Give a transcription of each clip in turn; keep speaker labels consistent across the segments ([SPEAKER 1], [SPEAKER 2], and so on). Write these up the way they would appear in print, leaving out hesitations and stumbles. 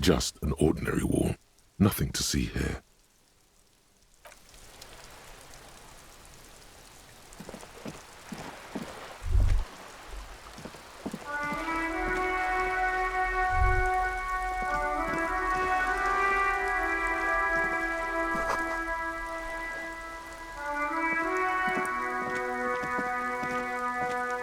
[SPEAKER 1] Just an ordinary wall. Nothing to see here.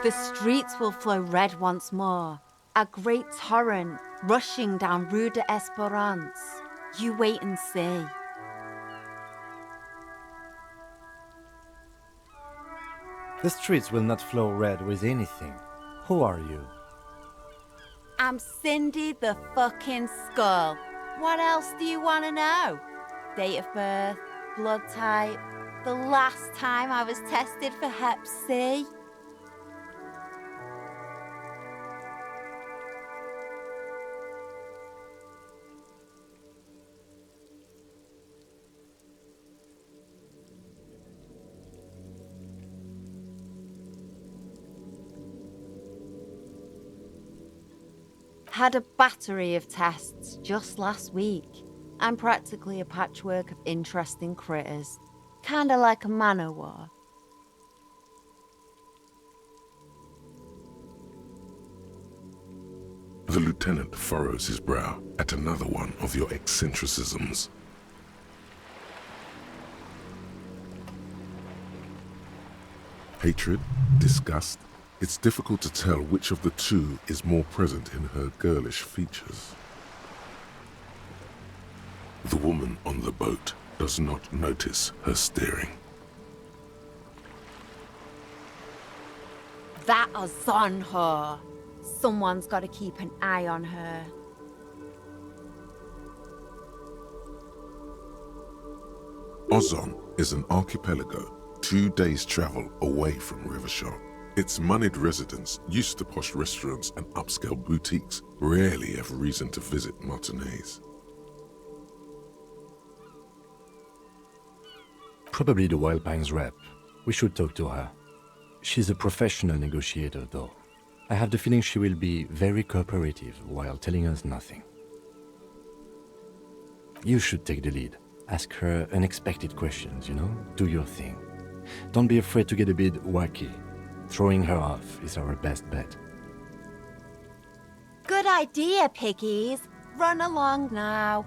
[SPEAKER 2] The streets will flow red once more, a great torrent rushing down Rue d'Espérance. You wait and see.
[SPEAKER 3] The streets will not flow red with anything. Who are you?
[SPEAKER 2] I'm Cindy the fucking Skull. What else do you want to know? Date of birth, blood type, the last time I was tested for Hep C. Had a battery of tests just last week. I'm practically a patchwork of interesting critters. Kinda like a man-o'-war.
[SPEAKER 1] The lieutenant furrows his brow at another one of your eccentricisms. Hatred? Disgust? It's difficult to tell which of the two is more present in her girlish features. The woman on the boat does not notice her steering.
[SPEAKER 2] That is on her. Someone's got to keep an eye on her.
[SPEAKER 1] Ozon is an archipelago 2 days' travel away from Rivershot. Its moneyed residents, used to posh restaurants and upscale boutiques, rarely have reason to visit Martinez.
[SPEAKER 3] Probably the Wild Pines rep. We should talk to her. She's a professional negotiator, though. I have the feeling she will be very cooperative while telling us nothing. You should take the lead. Ask her unexpected questions, you know? Do your thing. Don't be afraid to get a bit wacky. Throwing her off is our best bet.
[SPEAKER 2] Good idea, piggies. Run along now.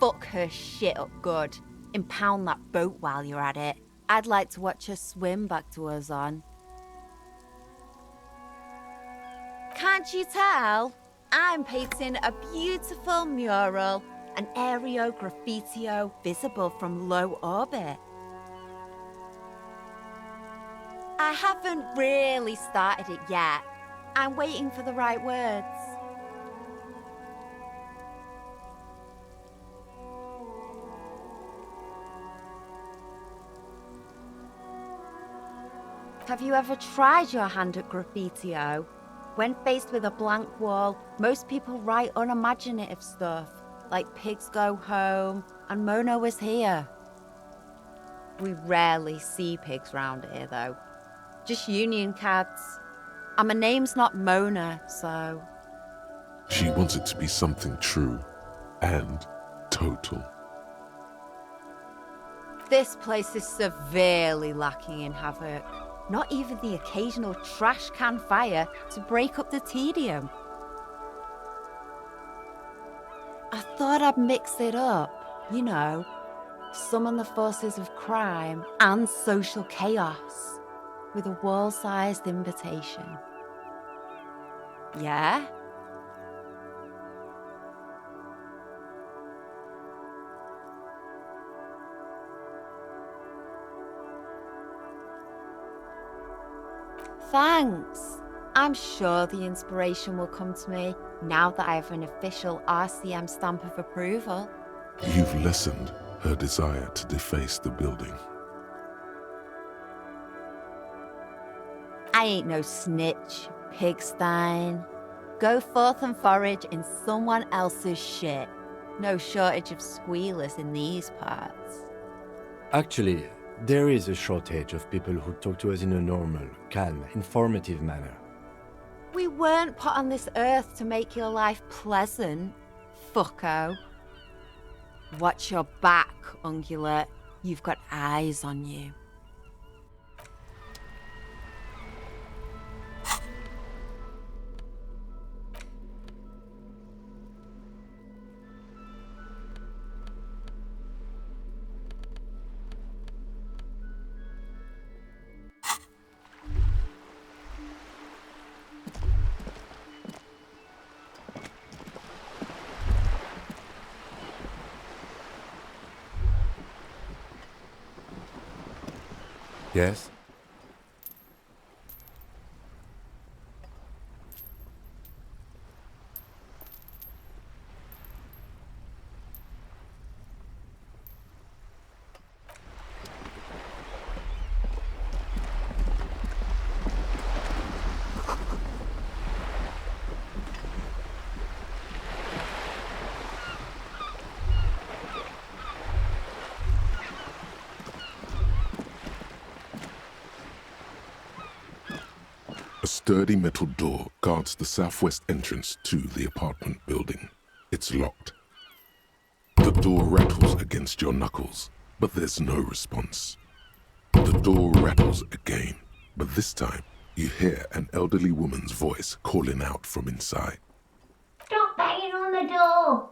[SPEAKER 2] Fuck her shit up good. Impound that boat while you're at it. I'd like to watch her swim back to Ozon. Can't you tell? I'm painting a beautiful mural, an aereo graffitio visible from low orbit. I haven't really started it yet. I'm waiting for the right words. Have you ever tried your hand at graffitio? When faced with a blank wall, most people write unimaginative stuff, like pigs go home and Mona was here. We rarely see pigs round here, though. Just union cats. And my name's not Mona, so...
[SPEAKER 1] She wants it to be something true and total.
[SPEAKER 2] This place is severely lacking in havoc. Not even the occasional trash can fire to break up the tedium. I thought I'd mix it up, you know, summon the forces of crime and social chaos with a wall-sized invitation. Yeah? Thanks. I'm sure the inspiration will come to me now that I have an official RCM stamp of approval.
[SPEAKER 1] You've lessened her desire to deface the building.
[SPEAKER 2] I ain't no snitch, pigstein. Go forth and forage in someone else's shit. No shortage of squealers in these parts.
[SPEAKER 3] Actually, there is a shortage of people who talk to us in a normal, calm, informative manner.
[SPEAKER 2] We weren't put on this earth to make your life pleasant. fucko. Watch your back, Ungulate. You've got eyes on you.
[SPEAKER 3] Yes?
[SPEAKER 1] A sturdy metal door guards the southwest entrance to the apartment building. It's locked. The door rattles against your knuckles, but there's no response. The door rattles again, but this time you hear an elderly woman's voice calling out from inside.
[SPEAKER 4] Stop banging on the door!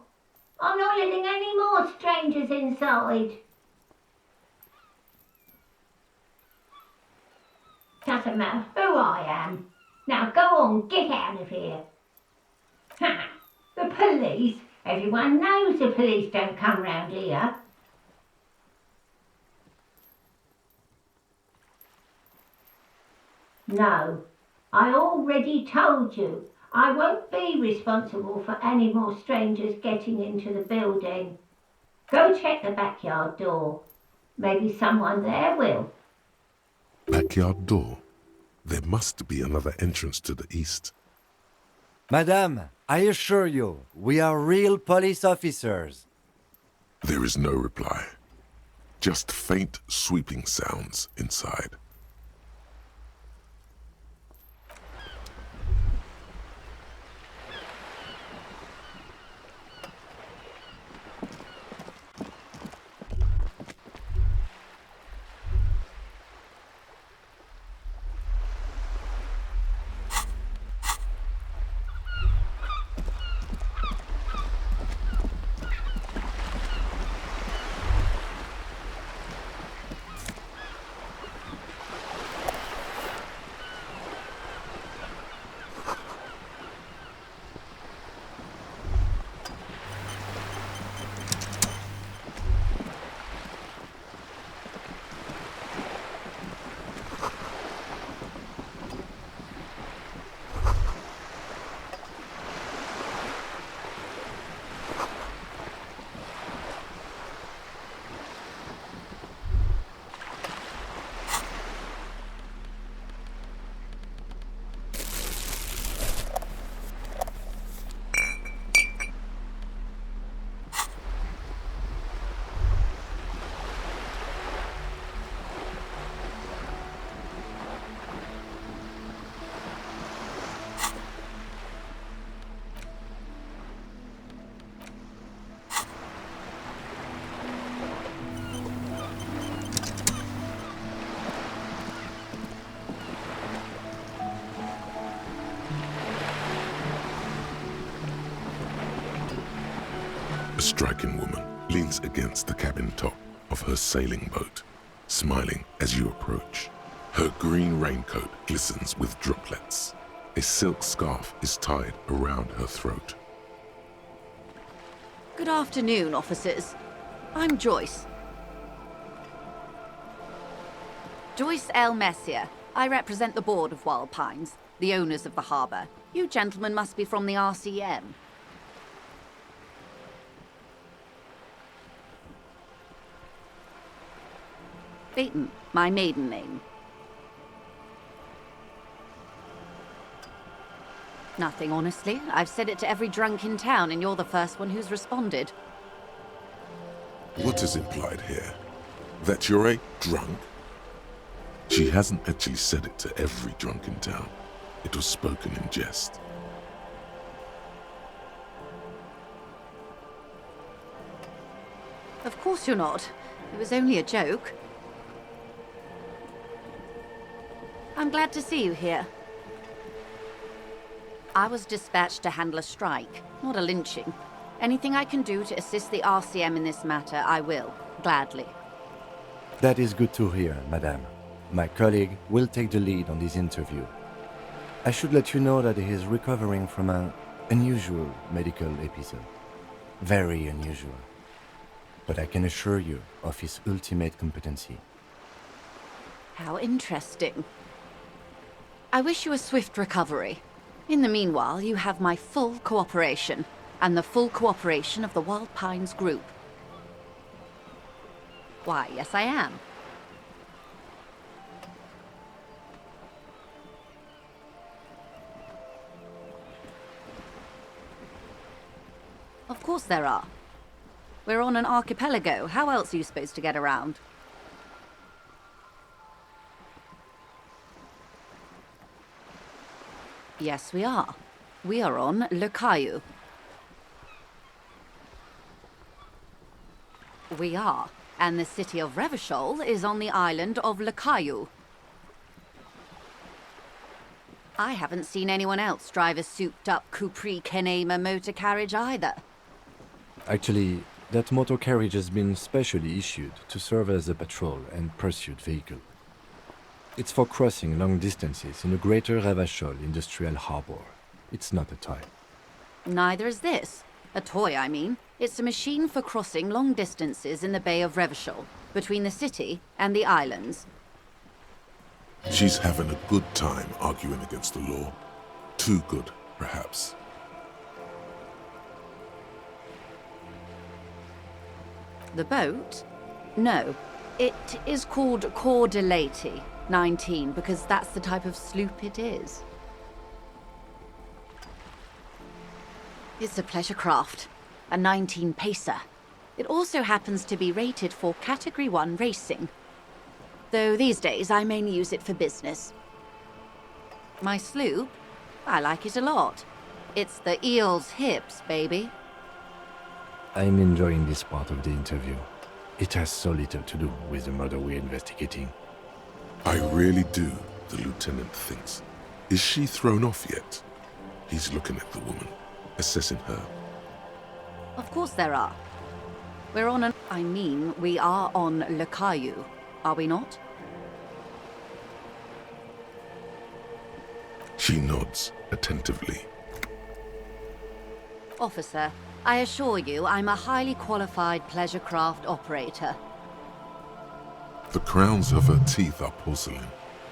[SPEAKER 4] I'm not letting any more strangers inside. Doesn't matter who I am. Now go on, get out of here. Ha! The police? Everyone knows the police don't come round here. No, I already told you. I won't be responsible for any more strangers getting into the building. Go check the backyard door. Maybe someone there will.
[SPEAKER 1] Backyard door? There must be another entrance to the east.
[SPEAKER 5] Madame, I assure you, we are real police officers.
[SPEAKER 1] There is no reply. Just faint, sweeping sounds inside. A striking woman leans against the cabin top of her sailing boat, smiling as you approach. Her green raincoat glistens with droplets. A silk scarf is tied around her throat.
[SPEAKER 6] Good afternoon, officers. I'm Joyce. Joyce L. Messier. I represent the board of Wild Pines, the owners of the harbour. You gentlemen must be from the RCM. Peyton, my maiden name. Nothing, honestly. I've said it to every drunk in town, and you're the first one who's responded.
[SPEAKER 1] What is implied here? That you're a drunk? She hasn't actually said it to every drunk in town. It was spoken in jest.
[SPEAKER 6] Of course you're not. It was only a joke. I'm glad to see you here. I was dispatched to handle a strike, not a lynching. Anything I can do to assist the RCM in this matter, I will, gladly.
[SPEAKER 3] That is good to hear, madame. My colleague will take the lead on this interview. I should let you know that he is recovering from an unusual medical episode. Very unusual. But I can assure you of his ultimate competency.
[SPEAKER 6] How interesting. I wish you a swift recovery. In the meanwhile, you have my full cooperation, and the full cooperation of the Wild Pines Group. Why, yes I am. Of course there are. We're on an archipelago. How else are you supposed to get around? Yes, we are. We are on Le Caillou. We are. And the city of Revachol is on the island of Le Caillou. I haven't seen anyone else drive a souped-up Capri Kenema motor carriage either.
[SPEAKER 3] Actually, that motor carriage has been specially issued to serve as a patrol and pursuit vehicle. It's for crossing long distances in the greater Revachol industrial harbor. It's not a toy.
[SPEAKER 6] Neither is this. A toy, I mean. It's a machine for crossing long distances in the Bay of Revachol, between the city and the islands.
[SPEAKER 1] She's having a good time arguing against the law. Too good, perhaps.
[SPEAKER 6] The boat? No. It is called Cor de Leyte 19 because that's the type of sloop it is. It's a pleasure craft, a 19 pacer. It also happens to be rated for Category 1 racing. Though these days I mainly use it for business. My sloop? I like it a lot. It's the eel's hips, baby.
[SPEAKER 3] I'm enjoying this part of the interview. It has so little to do with the murder we're investigating.
[SPEAKER 1] I really do, the lieutenant thinks. Is she thrown off yet? He's looking at the woman, assessing her.
[SPEAKER 6] Of course there are. We're on an... I mean, we are on Le Caillou, are we not?
[SPEAKER 1] She nods attentively.
[SPEAKER 6] Officer, I assure you I'm a highly qualified pleasure craft operator.
[SPEAKER 1] The crowns of her teeth are porcelain,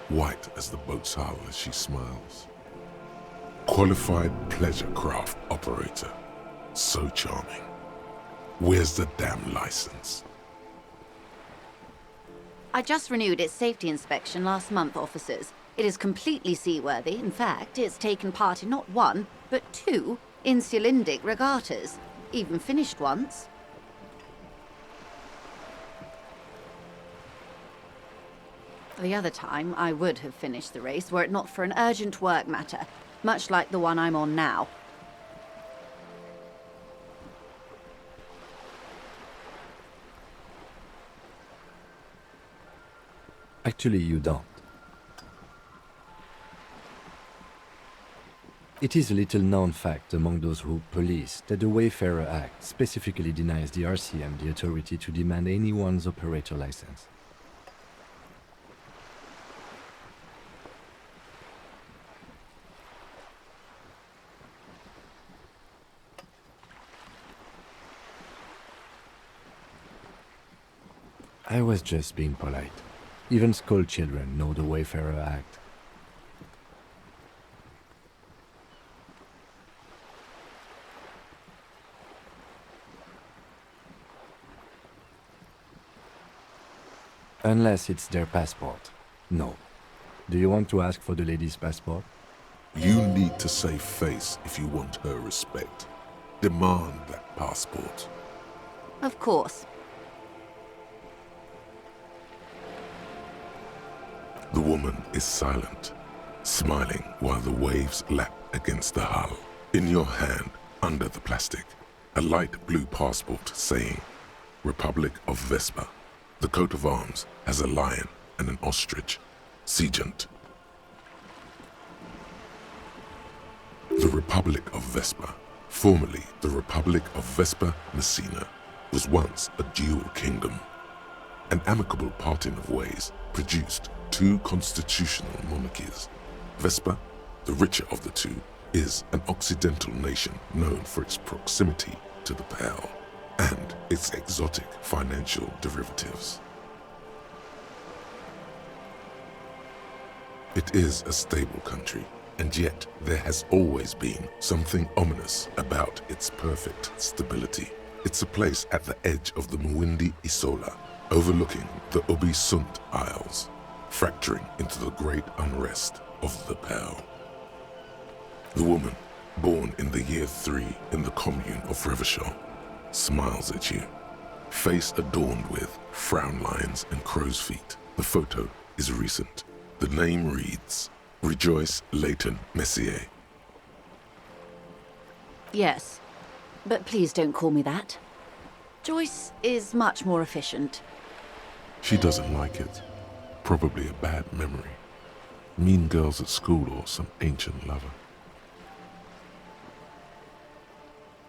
[SPEAKER 1] white as the boat's hull as she smiles. Qualified pleasure craft operator. So charming. Where's the damn license?
[SPEAKER 6] I just renewed its safety inspection last month, officers. It is completely seaworthy. In fact, it's taken part in not one, but two insulindic regattas. Even finished once. The other time, I would have finished the race were it not for an urgent work matter, much like the one I'm on now.
[SPEAKER 3] Actually, you don't. It is a little-known fact among those who police that the Wayfarer Act specifically denies the RCM the authority to demand anyone's operator license. I was just being polite. Even school children know the Wayfarer Act. Unless it's their passport. No. Do you want to ask for the lady's passport?
[SPEAKER 1] You need to save face if you want her respect. Demand that passport.
[SPEAKER 6] Of course.
[SPEAKER 1] The woman is silent, smiling while the waves lap against the hull. In your hand, under the plastic, a light blue passport saying, Republic of Vespa. The coat of arms has a lion and an ostrich. Seigent. The Republic of Vespa, formerly the Republic of Vespa Messina, was once a dual kingdom. An amicable parting of ways produced two constitutional monarchies. Vespa, the richer of the two, is an occidental nation known for its proximity to the Pale and its exotic financial derivatives. It is a stable country, and yet there has always been something ominous about its perfect stability. It's a place at the edge of the Muindi Isola, overlooking the Ubi Sunt Isles, fracturing into the great unrest of the Pale. The woman, born in the year 3 in the commune of Revachol, smiles at you, face adorned with frown lines and crow's feet. The photo is recent. The name reads, Rejoice Leighton Messier.
[SPEAKER 6] Yes, but please don't call me that. Joyce is much more efficient.
[SPEAKER 1] She doesn't like it. Probably a bad memory. Mean girls at school or some ancient lover.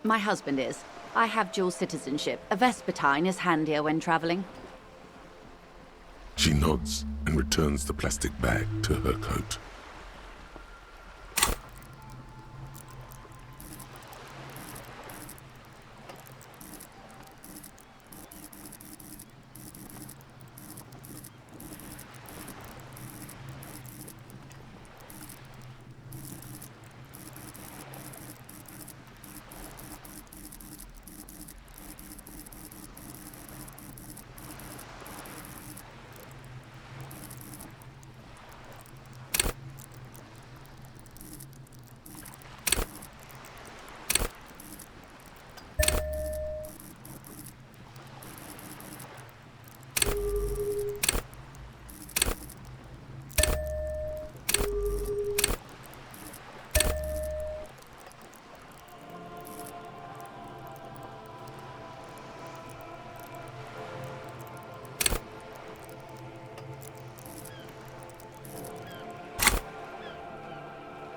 [SPEAKER 6] My husband is. I have dual citizenship. A Vespertine is handier when traveling.
[SPEAKER 1] She nods and returns the plastic bag to her coat.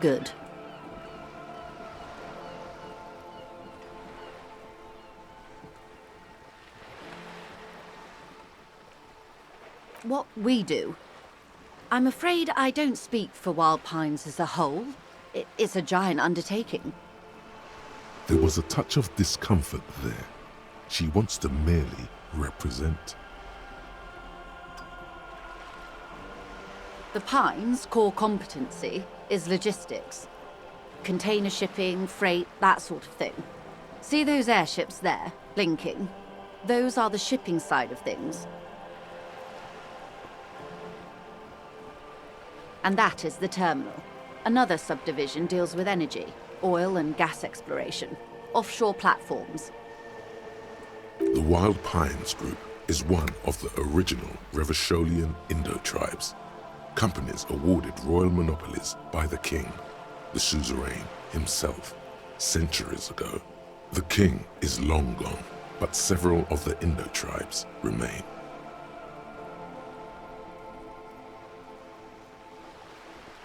[SPEAKER 6] Good. What we do. I'm afraid I don't speak for Wild Pines as a whole. It's a giant undertaking.
[SPEAKER 1] There was a touch of discomfort there. She wants to merely represent.
[SPEAKER 6] The Pines' core competency is logistics. Container shipping, freight, that sort of thing. See those airships there, blinking? Those are the shipping side of things. And that is the terminal. Another subdivision deals with energy, oil and gas exploration, offshore platforms.
[SPEAKER 1] The Wild Pines Group is one of the original Revacholian Indo-tribes. Companies awarded royal monopolies by the king, the suzerain himself, centuries ago. The king is long gone, but several of the Indo-tribes remain.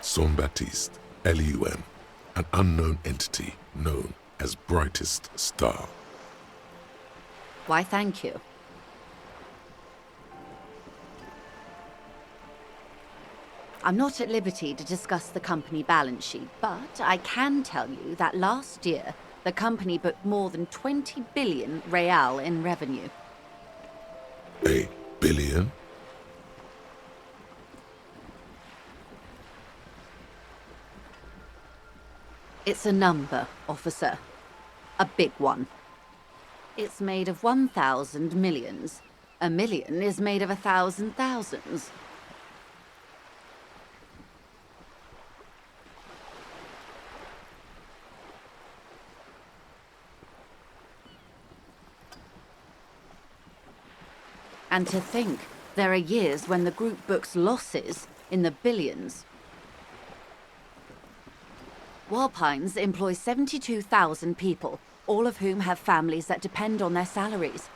[SPEAKER 1] Saint-Baptiste, Elysium, an unknown entity known as Brightest Star.
[SPEAKER 6] Why, thank you. I'm not at liberty to discuss the company balance sheet, but I can tell you that last year, the company booked more than 20 billion real in revenue.
[SPEAKER 1] A billion?
[SPEAKER 6] It's a number, officer. A big one. It's made of 1,000 millions. A million is made of 1,000 thousands. And to think, there are years when the group books losses in the billions. Wild Pines employs 72,000 people, all of whom have families that depend on their salaries.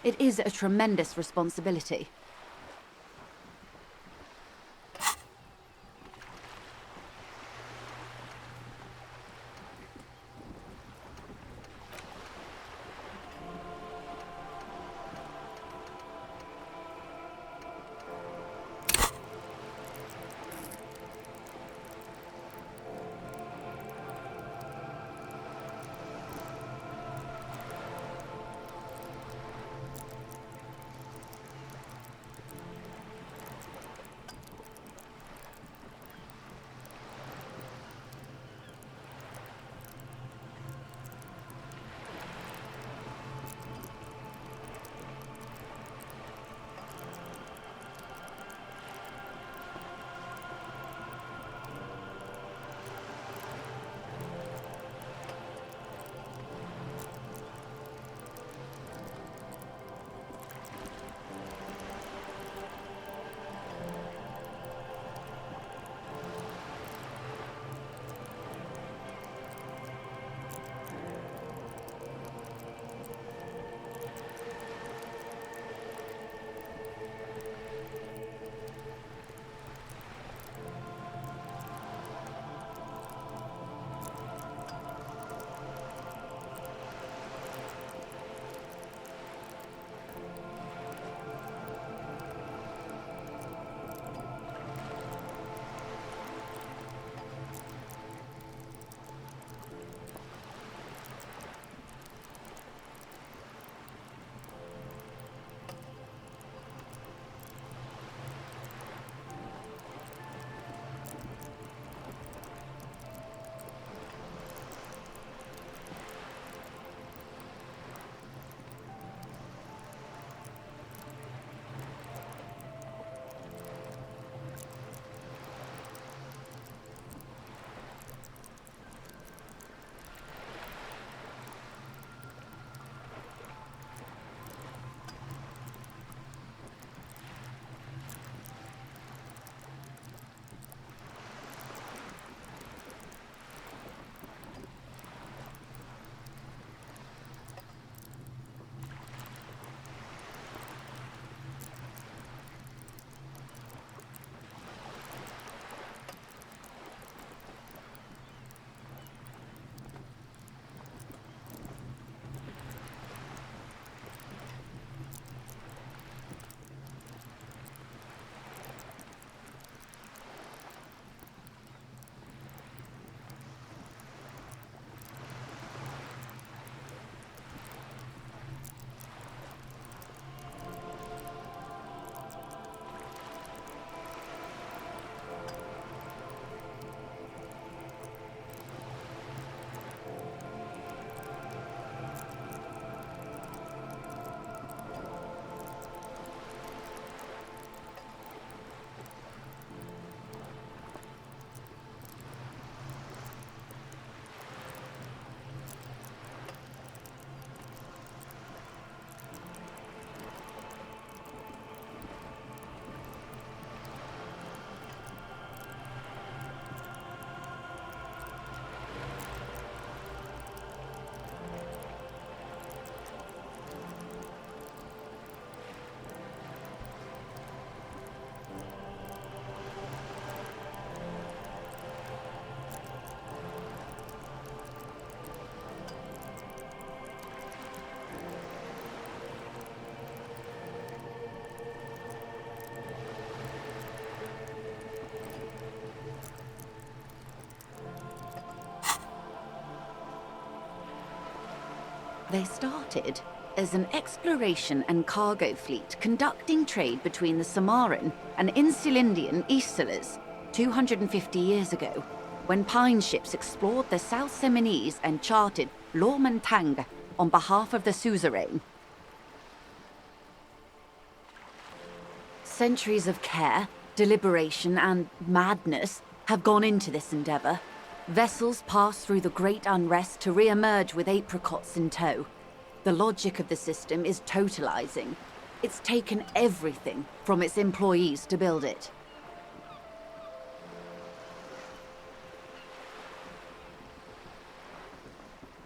[SPEAKER 6] It is a tremendous responsibility. They started as an exploration and cargo fleet conducting trade between the Samaran and Insulindian Isolas 250 years ago, when pine ships explored the South Seminese and charted Lomantang on behalf of the suzerain. Centuries of care, deliberation, and madness have gone into this endeavor. Vessels pass through the Great Unrest to re-emerge with apricots in tow. The logic of the system is totalizing. It's taken everything from its employees to build it.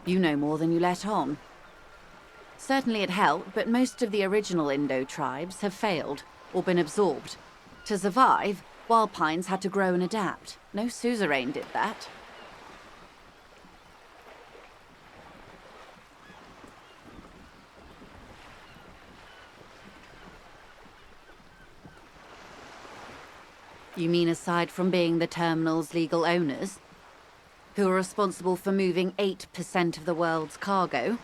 [SPEAKER 6] You know more than you let on. Certainly it helped, but most of the original Indo tribes have failed, or been absorbed. To survive, wild pines had to grow and adapt. No suzerain did that. You mean aside from being the terminal's legal owners, who are responsible for moving 8% of the world's cargo?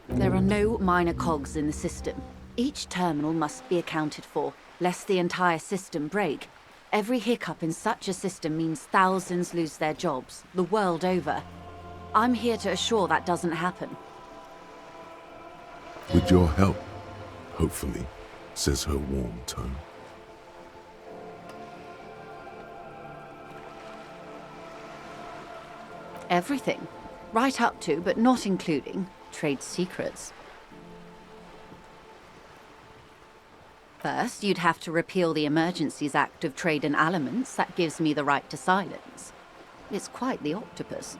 [SPEAKER 6] There are no minor cogs in the system. Each terminal must be accounted for, lest the entire system break. Every hiccup in such a system means thousands lose their jobs, the world over. I'm here to assure that doesn't happen.
[SPEAKER 1] With your help, hopefully, says her warm tone.
[SPEAKER 6] Everything. Right up to, but not including, trade secrets. First, you'd have to repeal the Emergencies Act of Trade in Elements that gives me the right to silence. It's quite the octopus.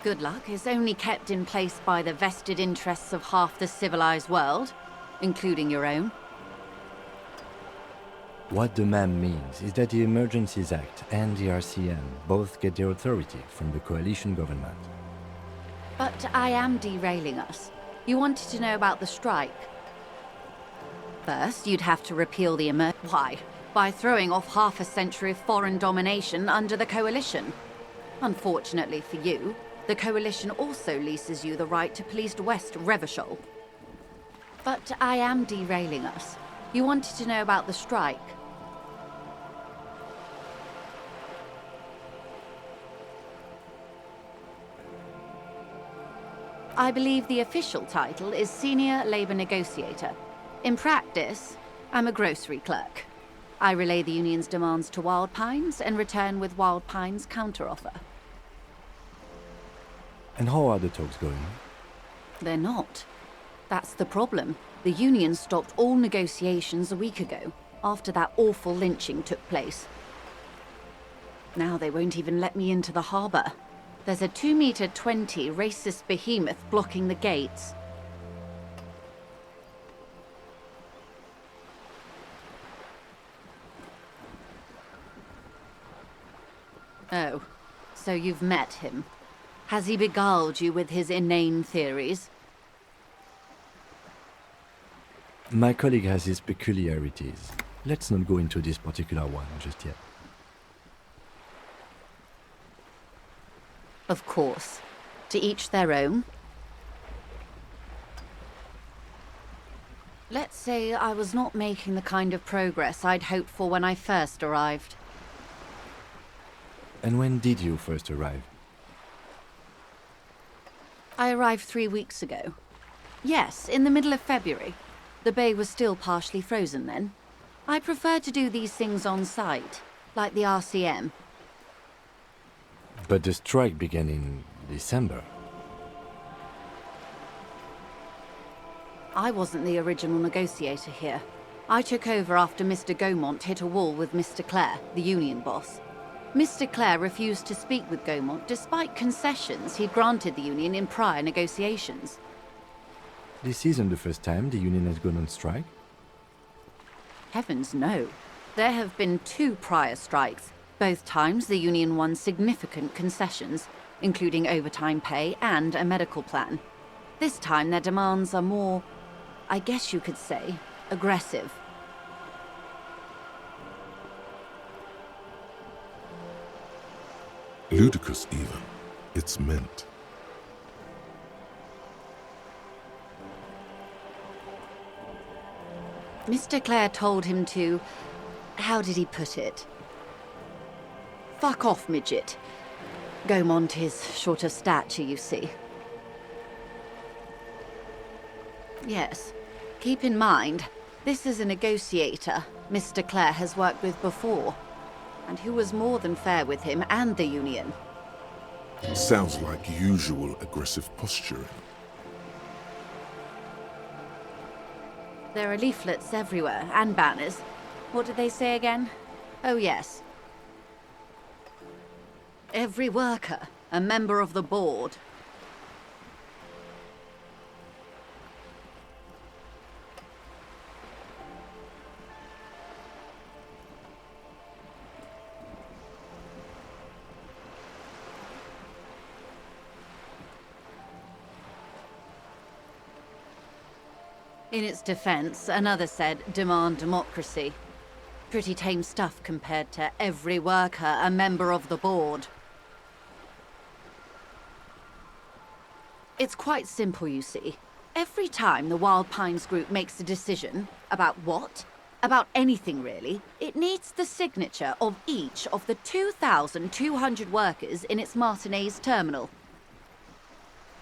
[SPEAKER 6] Good luck is only kept in place by the vested interests of half the civilized world, including your own.
[SPEAKER 3] What the ma'am means is that the Emergencies Act and the RCM both get their authority from the coalition government.
[SPEAKER 6] But I am derailing us. You wanted to know about the strike. First, you'd have to repeal the Why? By throwing off half a century of foreign domination under the coalition. Unfortunately for you, the coalition also leases you the right to police West Revachol. But I am derailing us. You wanted to know about the strike. I believe the official title is Senior Labor Negotiator. In practice, I'm a grocery clerk. I relay the union's demands to Wild Pines and return with Wild Pines' counteroffer.
[SPEAKER 3] And how are the talks going?
[SPEAKER 6] They're not. That's the problem. The union stopped all negotiations a week ago, after that awful lynching took place. Now they won't even let me into the harbor. There's a 2-meter-20 racist behemoth blocking the gates. Oh, so you've met him. Has he beguiled you with his inane theories?
[SPEAKER 3] My colleague has his peculiarities. Let's not go into this particular one just yet.
[SPEAKER 6] Of course. To each their own. Let's say I was not making the kind of progress I'd hoped for when I first arrived.
[SPEAKER 3] And when did you first arrive?
[SPEAKER 6] I arrived 3 weeks ago. Yes, in the middle of February. The bay was still partially frozen then. I prefer to do these things on site, like the RCM.
[SPEAKER 3] But the strike began in December.
[SPEAKER 6] I wasn't the original negotiator here. I took over after Mr. Gaumont hit a wall with Mr. Clare, the union boss. Mr. Clare refused to speak with Gaumont despite concessions he'd granted the union in prior negotiations.
[SPEAKER 3] This isn't the first time the union has gone on strike.
[SPEAKER 6] Heavens no. There have been 2 prior strikes. Both times the union won significant concessions, including overtime pay and a medical plan. This time their demands are more, I guess you could say, aggressive.
[SPEAKER 1] Ludicrous even. It's meant.
[SPEAKER 6] Mr. Clare told him to... how did he put it? Fuck off, midget. Gaumont is short of stature, you see. Yes. Keep in mind, this is a negotiator Mr. Clare has worked with before, and who was more than fair with him and the union.
[SPEAKER 1] Sounds like usual aggressive posturing.
[SPEAKER 6] There are leaflets everywhere, and banners. What did they say again? Oh, yes. Every worker, a member of the board. In its defense, another said, demand democracy. Pretty tame stuff compared to every worker a member of the board. It's quite simple, you see. Every time the Wild Pines group makes a decision, about what? About anything really, it needs the signature of each of the 2,200 workers in its Martinez terminal.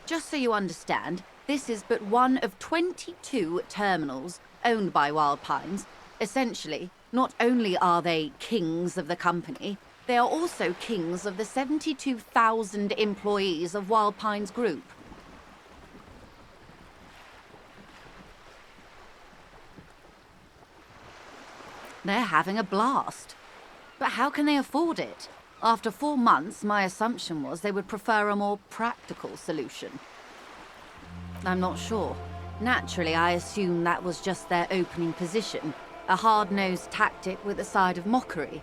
[SPEAKER 6] Just so you understand, this is but one of 22 terminals owned by Wild Pines. Essentially, not only are they kings of the company, they are also kings of the 72,000 employees of Wild Pines Group. They're having a blast. But how can they afford it? After 4 months, my assumption was they would prefer a more practical solution. I'm not sure. Naturally, I assume that was just their opening position, a hard-nosed tactic with a side of mockery.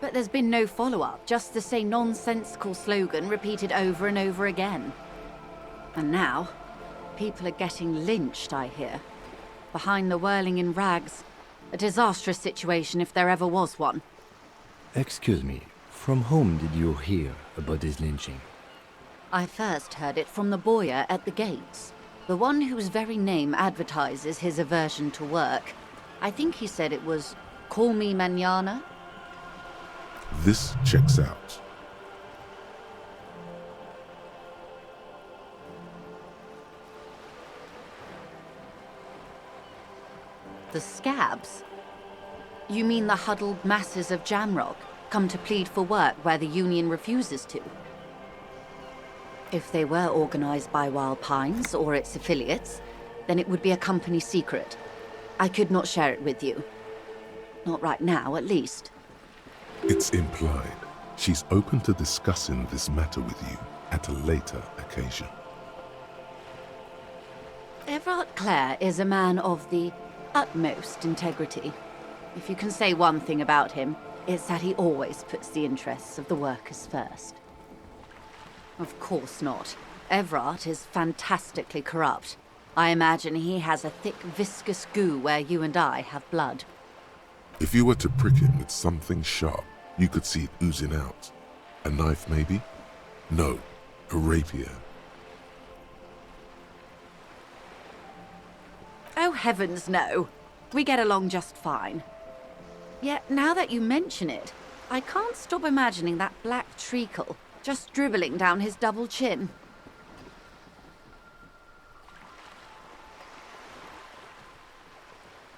[SPEAKER 6] But there's been no follow-up, just the same nonsensical slogan repeated over and over again. And now, people are getting lynched, I hear. Behind the whirling in rags. A disastrous situation if there ever was one.
[SPEAKER 3] Excuse me, from whom did you hear about this lynching?
[SPEAKER 6] I first heard it from the boyer at the gates. The one whose very name advertises his aversion to work. I think he said it was, "Call me mañana."
[SPEAKER 1] This checks out.
[SPEAKER 6] The scabs? You mean the huddled masses of Jamrock, come to plead for work where the union refuses to? If they were organized by Wild Pines or its affiliates, then it would be a company secret. I could not share it with you. Not right now, at least.
[SPEAKER 1] It's implied. She's open to discussing this matter with you at a later occasion.
[SPEAKER 6] Everard Clare is a man of the utmost integrity. If you can say one thing about him, it's that he always puts the interests of the workers first. Of course not. Everard is fantastically corrupt. I imagine he has a thick, viscous goo where you and I have blood.
[SPEAKER 1] If you were to prick him with something sharp, you could see it oozing out. A knife, maybe? No, a rapier.
[SPEAKER 6] Oh, heavens no. We get along just fine. Yet, now that you mention it, I can't stop imagining that black treacle just dribbling down his double chin.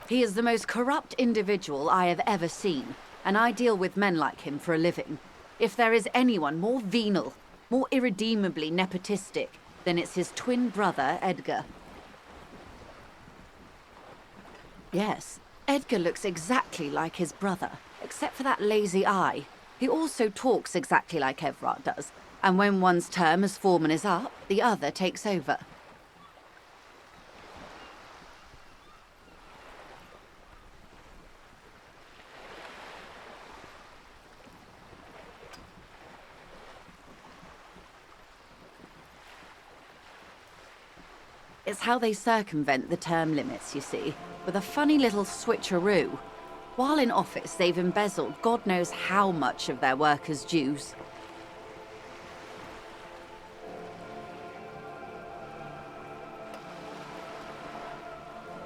[SPEAKER 6] He is the most corrupt individual I have ever seen, and I deal with men like him for a living. If there is anyone more venal, more irredeemably nepotistic, then it's his twin brother, Edgar. Yes, Edgar looks exactly like his brother, except for that lazy eye. He also talks exactly like Everard does, and when one's term as foreman is up, the other takes over. It's how they circumvent the term limits, you see, with a funny little switcheroo. While in office, they've embezzled God knows how much of their workers' dues.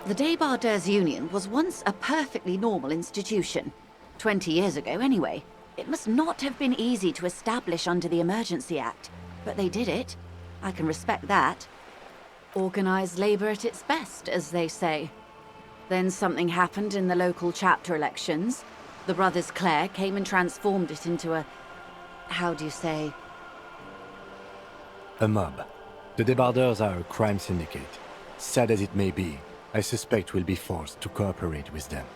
[SPEAKER 6] The Débardeurs Union was once a perfectly normal institution. 20 years ago, anyway. It must not have been easy to establish under the Emergency Act, but they did it. I can respect that. Organised labour at its best, as they say. Then something happened in the local chapter elections. The brothers Clare came and transformed it into a... how do you say?
[SPEAKER 3] A mob. The Débardeurs are a crime syndicate. Sad as it may be, I suspect we'll be forced to cooperate with them.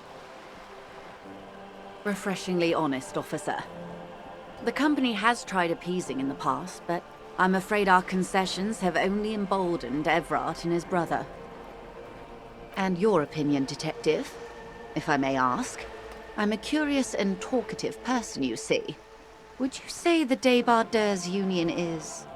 [SPEAKER 6] Refreshingly honest, officer. The company has tried appeasing in the past, but I'm afraid our concessions have only emboldened Everard and his brother. And your opinion, Detective, if I may ask? I'm a curious and talkative person, you see. Would you say the Débardeurs Union is...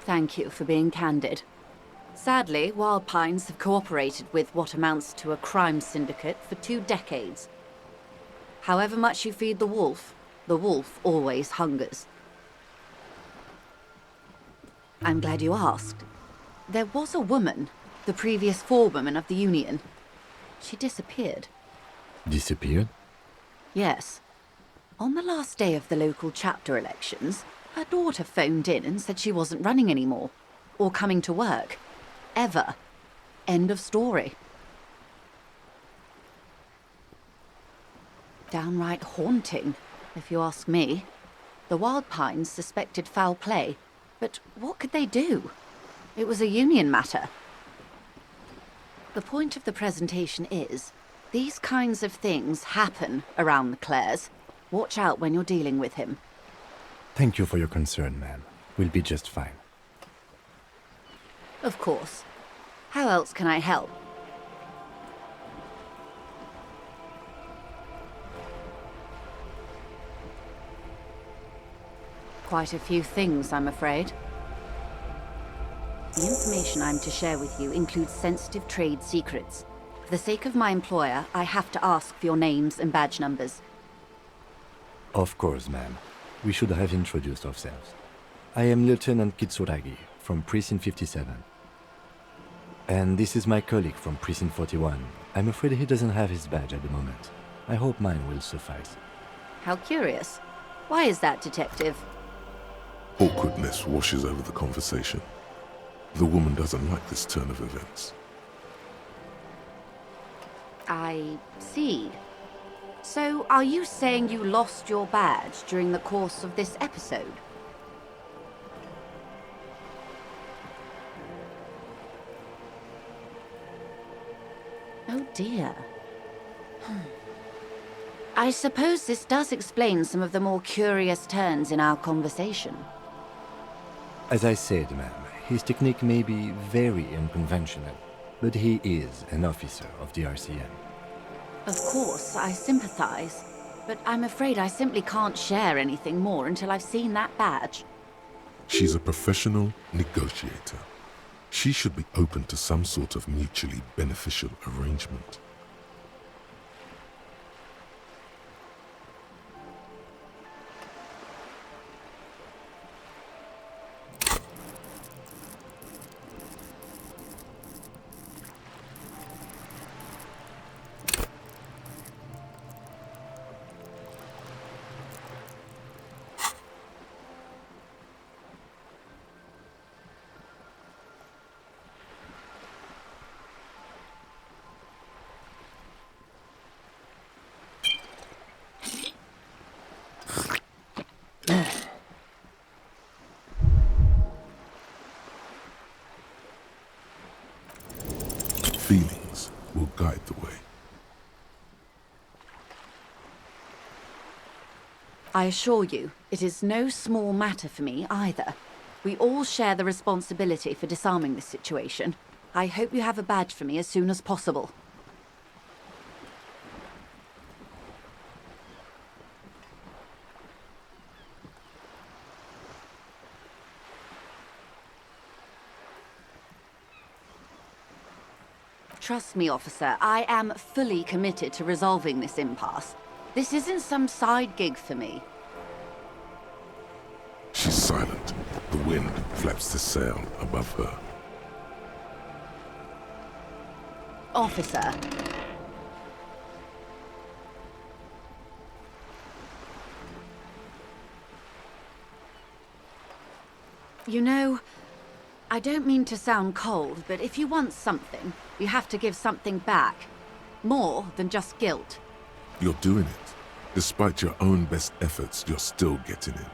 [SPEAKER 6] Thank you for being candid. Sadly, Wild Pines have cooperated with what amounts to a crime syndicate for 2 decades. However much you feed the wolf always hungers. I'm glad you asked. There was a woman, the previous forewoman of the Union. She disappeared.
[SPEAKER 3] Disappeared?
[SPEAKER 6] Yes. On the last day of the local chapter elections, her daughter phoned in and said she wasn't running anymore, or coming to work. Ever. End of story. Downright haunting, if you ask me. The Wild Pines suspected foul play, but what could they do? It was a union matter. The point of the presentation is, these kinds of things happen around the Clares. Watch out when you're dealing with him.
[SPEAKER 3] Thank you for your concern, ma'am. We'll be just fine.
[SPEAKER 6] Of course. How else can I help? Quite a few things, I'm afraid. The information I'm to share with you includes sensitive trade secrets. For the sake of my employer, I have to ask for your names and badge numbers.
[SPEAKER 3] Of course, ma'am. We should have introduced ourselves. I am Lieutenant Kitsuragi from Precinct 57. And this is my colleague from Precinct 41. I'm afraid he doesn't have his badge at the moment. I hope mine will suffice.
[SPEAKER 6] How curious. Why is that, Detective?
[SPEAKER 1] Awkwardness washes over the conversation. The woman doesn't like this turn of events.
[SPEAKER 6] I see. So, are you saying you lost your badge during the course of this episode? Oh dear. I suppose this does explain some of the more curious turns in our conversation.
[SPEAKER 3] As I said, ma'am, his technique may be very unconventional, but he is an officer of the RCM.
[SPEAKER 6] Of course, I sympathize, but I'm afraid I simply can't share anything more until I've seen that badge.
[SPEAKER 1] She's a professional negotiator. She should be open to some sort of mutually beneficial arrangement. Feelings will guide the way.
[SPEAKER 6] I assure you, it is no small matter for me either. We all share the responsibility for disarming this situation. I hope you have a badge for me as soon as possible. Trust me, officer, I am fully committed to resolving this impasse. This isn't some side gig for me.
[SPEAKER 1] She's silent. The wind flaps the sail above her.
[SPEAKER 6] Officer. You know, I don't mean to sound cold, but if you want something, you have to give something back. More than just guilt.
[SPEAKER 1] You're doing it. Despite your own best efforts, you're still getting in.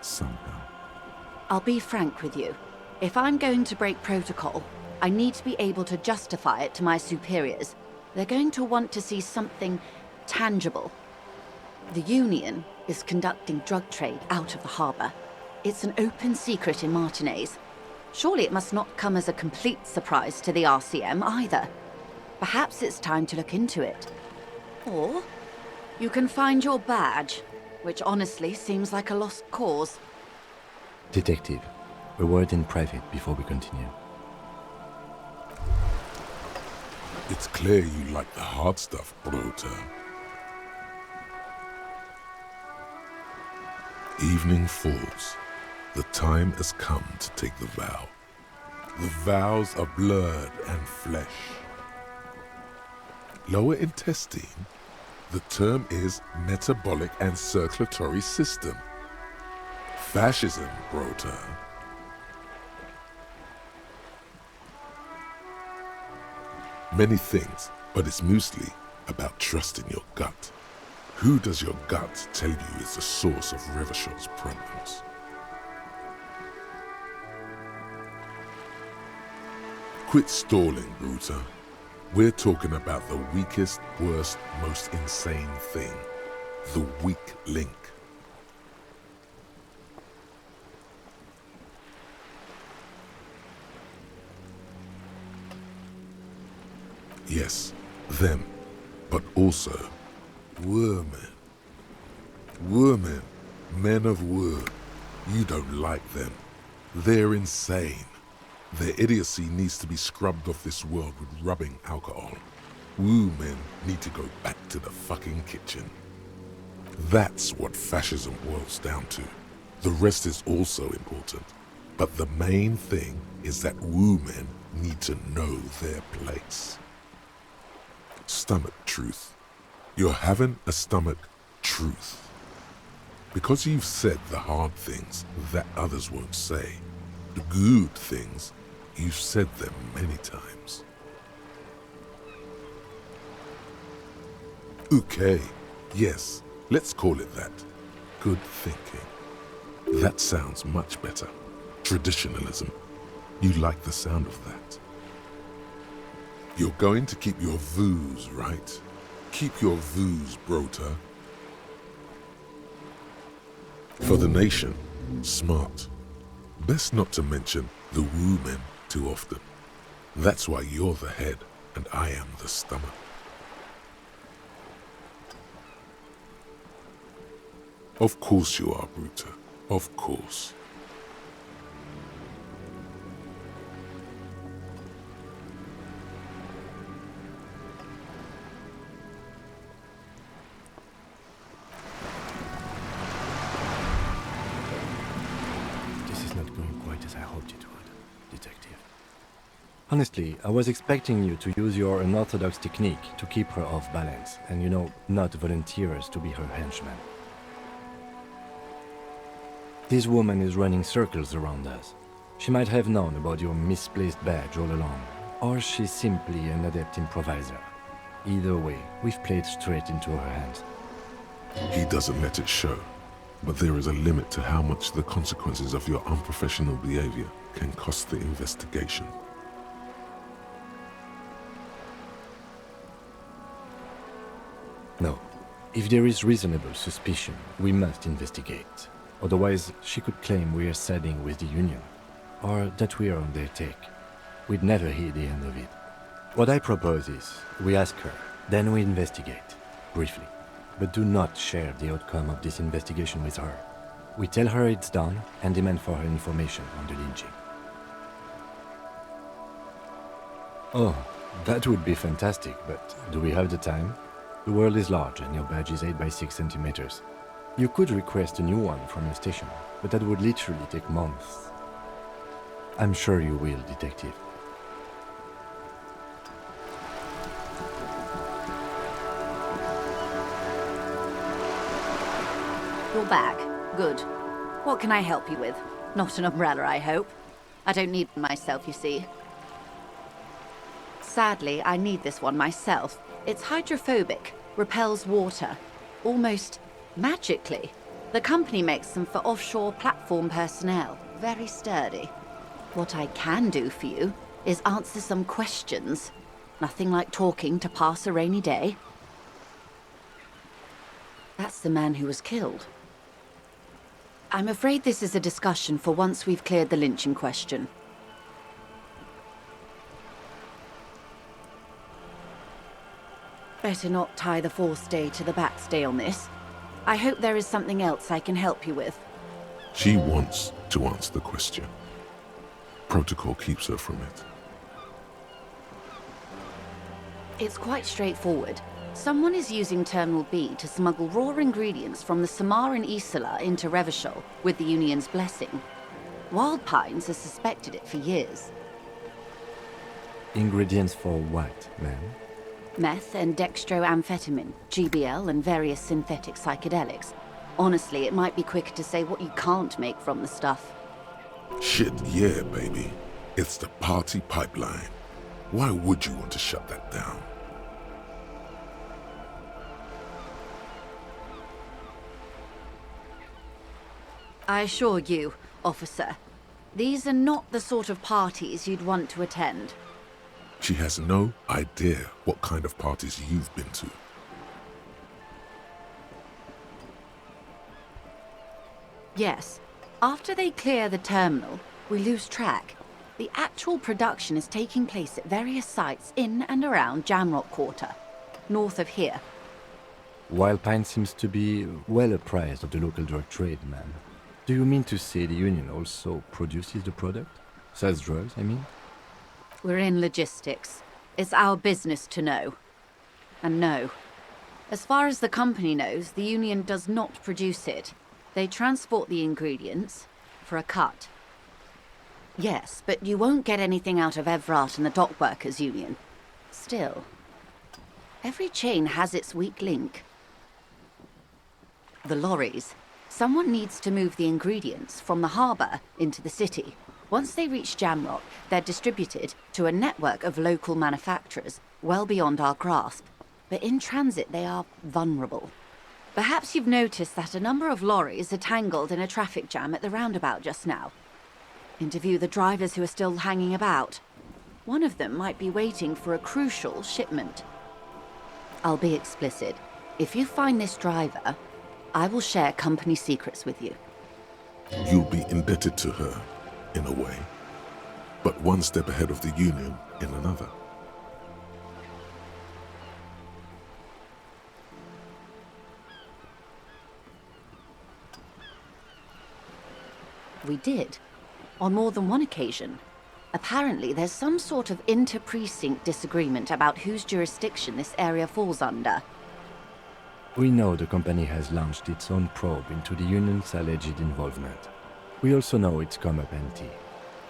[SPEAKER 1] Somehow.
[SPEAKER 6] I'll be frank with you. If I'm going to break protocol, I need to be able to justify it to my superiors. They're going to want to see something tangible. The Union is conducting drug trade out of the harbor. It's an open secret in Martinez. Surely it must not come as a complete surprise to the RCM either. Perhaps it's time to look into it. Or you can find your badge, which honestly seems like a lost cause.
[SPEAKER 3] Detective, a word in private before we continue.
[SPEAKER 1] It's clear you like the hard stuff, Bruder. Evening falls. The time has come to take the vow. The vows are blood and flesh. Lower intestine, the term is metabolic and circulatory system. Fascism, Bruder. Many things, but it's mostly about trusting your gut. Who does your gut tell you is the source of Rivershot's problems? Quit stalling, Bruder. We're talking about the weakest, worst, most insane thing. The weak link. Yes, them, but also women. Women, men of war. You don't like them. They're insane. Their idiocy needs to be scrubbed off this world with rubbing alcohol. Woo men need to go back to the fucking kitchen. That's what fascism boils down to. The rest is also important. But the main thing is that woo men need to know their place. Stomach truth. You're having a stomach truth. Because you've said the hard things that others won't say, the good things, you've said them many times. Okay, yes, let's call it that. Good thinking. That sounds much better. Traditionalism. You like the sound of that. You're going to keep your views, right? Keep your views, Brota. For the nation, smart. Best not to mention the women too often. That's why you're the head and I am the stomach. Of course you are, Bruta. Of course.
[SPEAKER 3] This is not going quite as I hoped it would, Detective. Honestly, I was expecting you to use your unorthodox technique to keep her off balance and, not volunteer us to be her henchmen. This woman is running circles around us. She might have known about your misplaced badge all along, or she's simply an adept improviser. Either way, we've played straight into her hands.
[SPEAKER 1] He doesn't let it show, but there is a limit to how much the consequences of your unprofessional behavior can cost the investigation.
[SPEAKER 3] No. If there is reasonable suspicion, we must investigate. Otherwise, she could claim we are siding with the Union, or that we are on their take. We'd never hear the end of it. What I propose is, we ask her, then we investigate, briefly. But do not share the outcome of this investigation with her. We tell her it's done and demand for her information on the lynching. Oh, that would be fantastic, but do we have the time? The world is large and your badge is 8 by 6 centimeters. You could request a new one from the station, but that would literally take months. I'm sure you will, Detective.
[SPEAKER 6] You're back. Good. What can I help you with? Not an umbrella, I hope. I don't need one myself, you see. Sadly, I need this one myself. It's hydrophobic, repels water, almost magically. The company makes them for offshore platform personnel. Very sturdy. What I can do for you is answer some questions. Nothing like talking to pass a rainy day. That's the man who was killed. I'm afraid this is a discussion for once we've cleared the lynching question. Better not tie the forestay to the backstay on this. I hope there is something else I can help you with.
[SPEAKER 1] She wants to answer the question. Protocol keeps her from it.
[SPEAKER 6] It's quite straightforward. Someone is using Terminal B to smuggle raw ingredients from the Samaran Isola into Revachol with the Union's blessing. Wild Pines has suspected it for years.
[SPEAKER 3] Ingredients for what, ma'am?
[SPEAKER 6] Meth and dextroamphetamine, GBL and various synthetic psychedelics. Honestly, it might be quicker to say what you can't make from the stuff.
[SPEAKER 1] Shit, yeah, baby. It's the party pipeline. Why would you want to shut that down?
[SPEAKER 6] I assure you, officer, these are not the sort of parties you'd want to attend.
[SPEAKER 1] She has no idea what kind of parties you've been to.
[SPEAKER 6] Yes. After they clear the terminal, we lose track. The actual production is taking place at various sites in and around Jamrock Quarter, north of here.
[SPEAKER 3] Wild Pine seems to be well apprised of the local drug trade, ma'am. Do you mean to say the Union also produces the product? Sells drugs, I mean?
[SPEAKER 6] We're in logistics. It's our business to know. And no. As far as the company knows, the Union does not produce it. They transport the ingredients for a cut. Yes, but you won't get anything out of Evrat and the Dock Workers Union. Still, every chain has its weak link. The lorries. Someone needs to move the ingredients from the harbour into the city. Once they reach Jamrock, they're distributed to a network of local manufacturers well beyond our grasp. But in transit, they are vulnerable. Perhaps you've noticed that a number of lorries are tangled in a traffic jam at the roundabout just now. Interview the drivers who are still hanging about. One of them might be waiting for a crucial shipment. I'll be explicit. If you find this driver, I will share company secrets with you.
[SPEAKER 1] You'll be indebted to her, in a way, but one step ahead of the Union in another.
[SPEAKER 6] We did. On more than one occasion. Apparently, there's some sort of inter-precinct disagreement about whose jurisdiction this area falls under.
[SPEAKER 3] We know the company has launched its own probe into the Union's alleged involvement. We also know it's come up empty.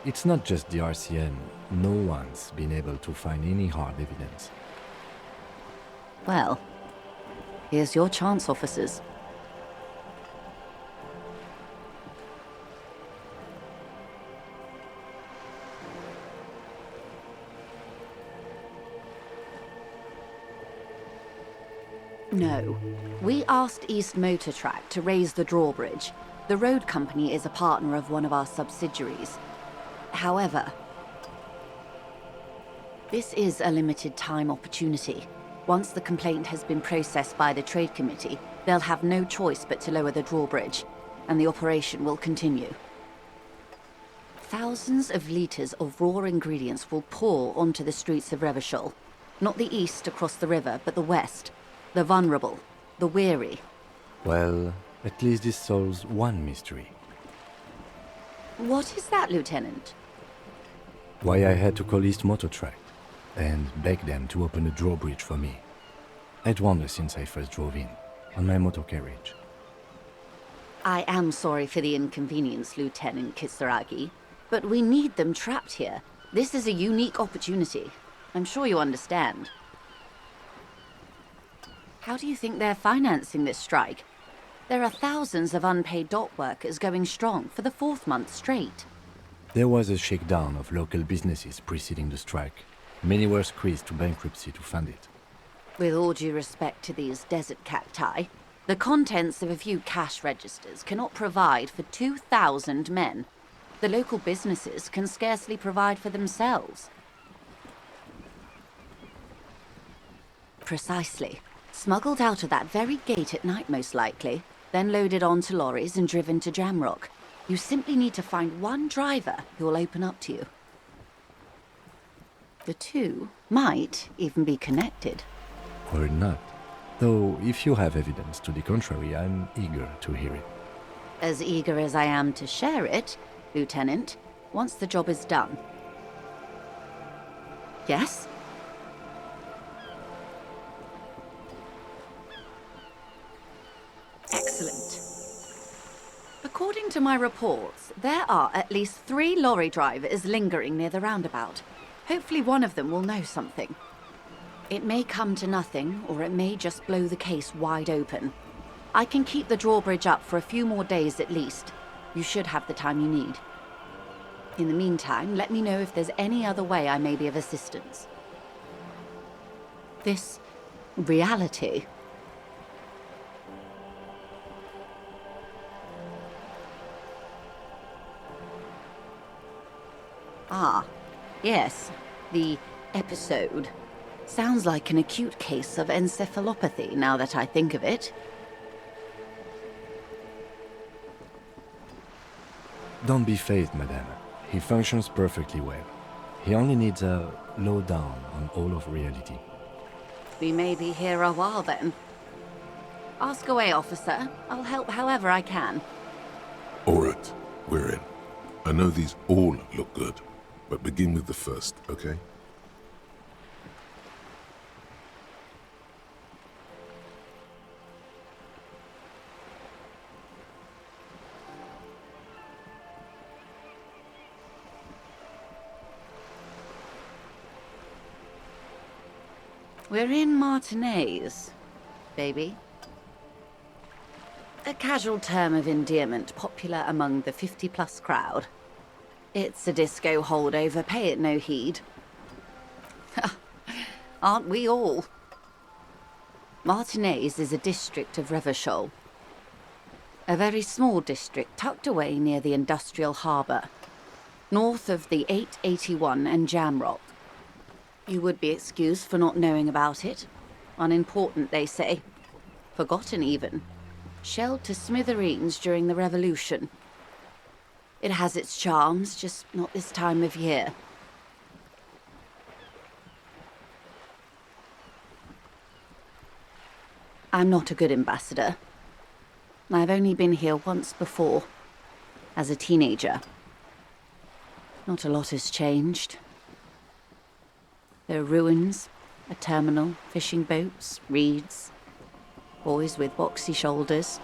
[SPEAKER 3] It's not just the RCN. No one's been able to find any hard evidence.
[SPEAKER 6] Well, here's your chance, officers. No. We asked East Motor Track to raise the drawbridge. The road company is a partner of one of our subsidiaries. However, this is a limited time opportunity. Once the complaint has been processed by the Trade Committee, they'll have no choice but to lower the drawbridge, and the operation will continue. Thousands of litres of raw ingredients will pour onto the streets of Revachol. Not the east across the river, but the west. The vulnerable, the weary.
[SPEAKER 3] Well, at least this solves one mystery.
[SPEAKER 6] What is that, Lieutenant?
[SPEAKER 3] Why I had to call East Motor Track and beg them to open a drawbridge for me. I'd wondered since I first drove in, on my motor carriage.
[SPEAKER 6] I am sorry for the inconvenience, Lieutenant Kisaragi, but we need them trapped here. This is a unique opportunity. I'm sure you understand. How do you think they're financing this strike? There are thousands of unpaid dock workers going strong for the 4th month straight.
[SPEAKER 3] There was a shakedown of local businesses preceding the strike. Many were squeezed to bankruptcy to fund it.
[SPEAKER 6] With all due respect to these desert cacti, the contents of a few cash registers cannot provide for 2,000 men. The local businesses can scarcely provide for themselves. Precisely. Smuggled out of that very gate at night, most likely, then loaded onto lorries and driven to Jamrock. You simply need to find one driver who will open up to you. The two might even be connected.
[SPEAKER 3] Or not. Though, if you have evidence to the contrary, I'm eager to hear it.
[SPEAKER 6] As eager as I am to share it, Lieutenant, once the job is done. Yes? Excellent. According to my reports, there are at least 3 lorry drivers lingering near the roundabout. Hopefully one of them will know something. It may come to nothing, or it may just blow the case wide open. I can keep the drawbridge up for a few more days at least. You should have the time you need. In the meantime, let me know if there's any other way I may be of assistance. This reality. Ah, yes, the episode. Sounds like an acute case of encephalopathy, now that I think of it.
[SPEAKER 3] Don't be phased, madame. He functions perfectly well. He only needs a lowdown on all of reality.
[SPEAKER 6] We may be here a while then. Ask away, officer. I'll help however I can.
[SPEAKER 1] All right, we're in. I know these all look good, but begin with the first, okay?
[SPEAKER 6] We're in Martinez, baby. A casual term of endearment popular among the 50-plus crowd. It's a disco holdover, pay it no heed. Aren't we all? Martinez is a district of Revachol. A very small district tucked away near the industrial harbour, north of the 881 and Jamrock. You would be excused for not knowing about it. Unimportant, they say. Forgotten, even. Shelled to smithereens during the Revolution. It has its charms, just not this time of year. I'm not a good ambassador. I've only been here once before, as a teenager. Not a lot has changed. There are ruins, a terminal, fishing boats, reeds, boys with boxy shoulders.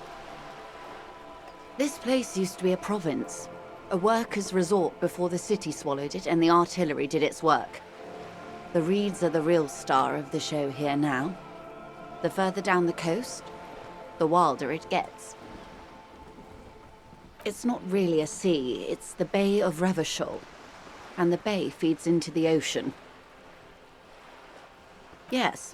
[SPEAKER 6] This place used to be a province, a workers' resort before the city swallowed it and the artillery did its work. The reeds are the real star of the show here now. The further down the coast, the wilder it gets. It's not really a sea, it's the Bay of Revachol, and the bay feeds into the ocean. Yes,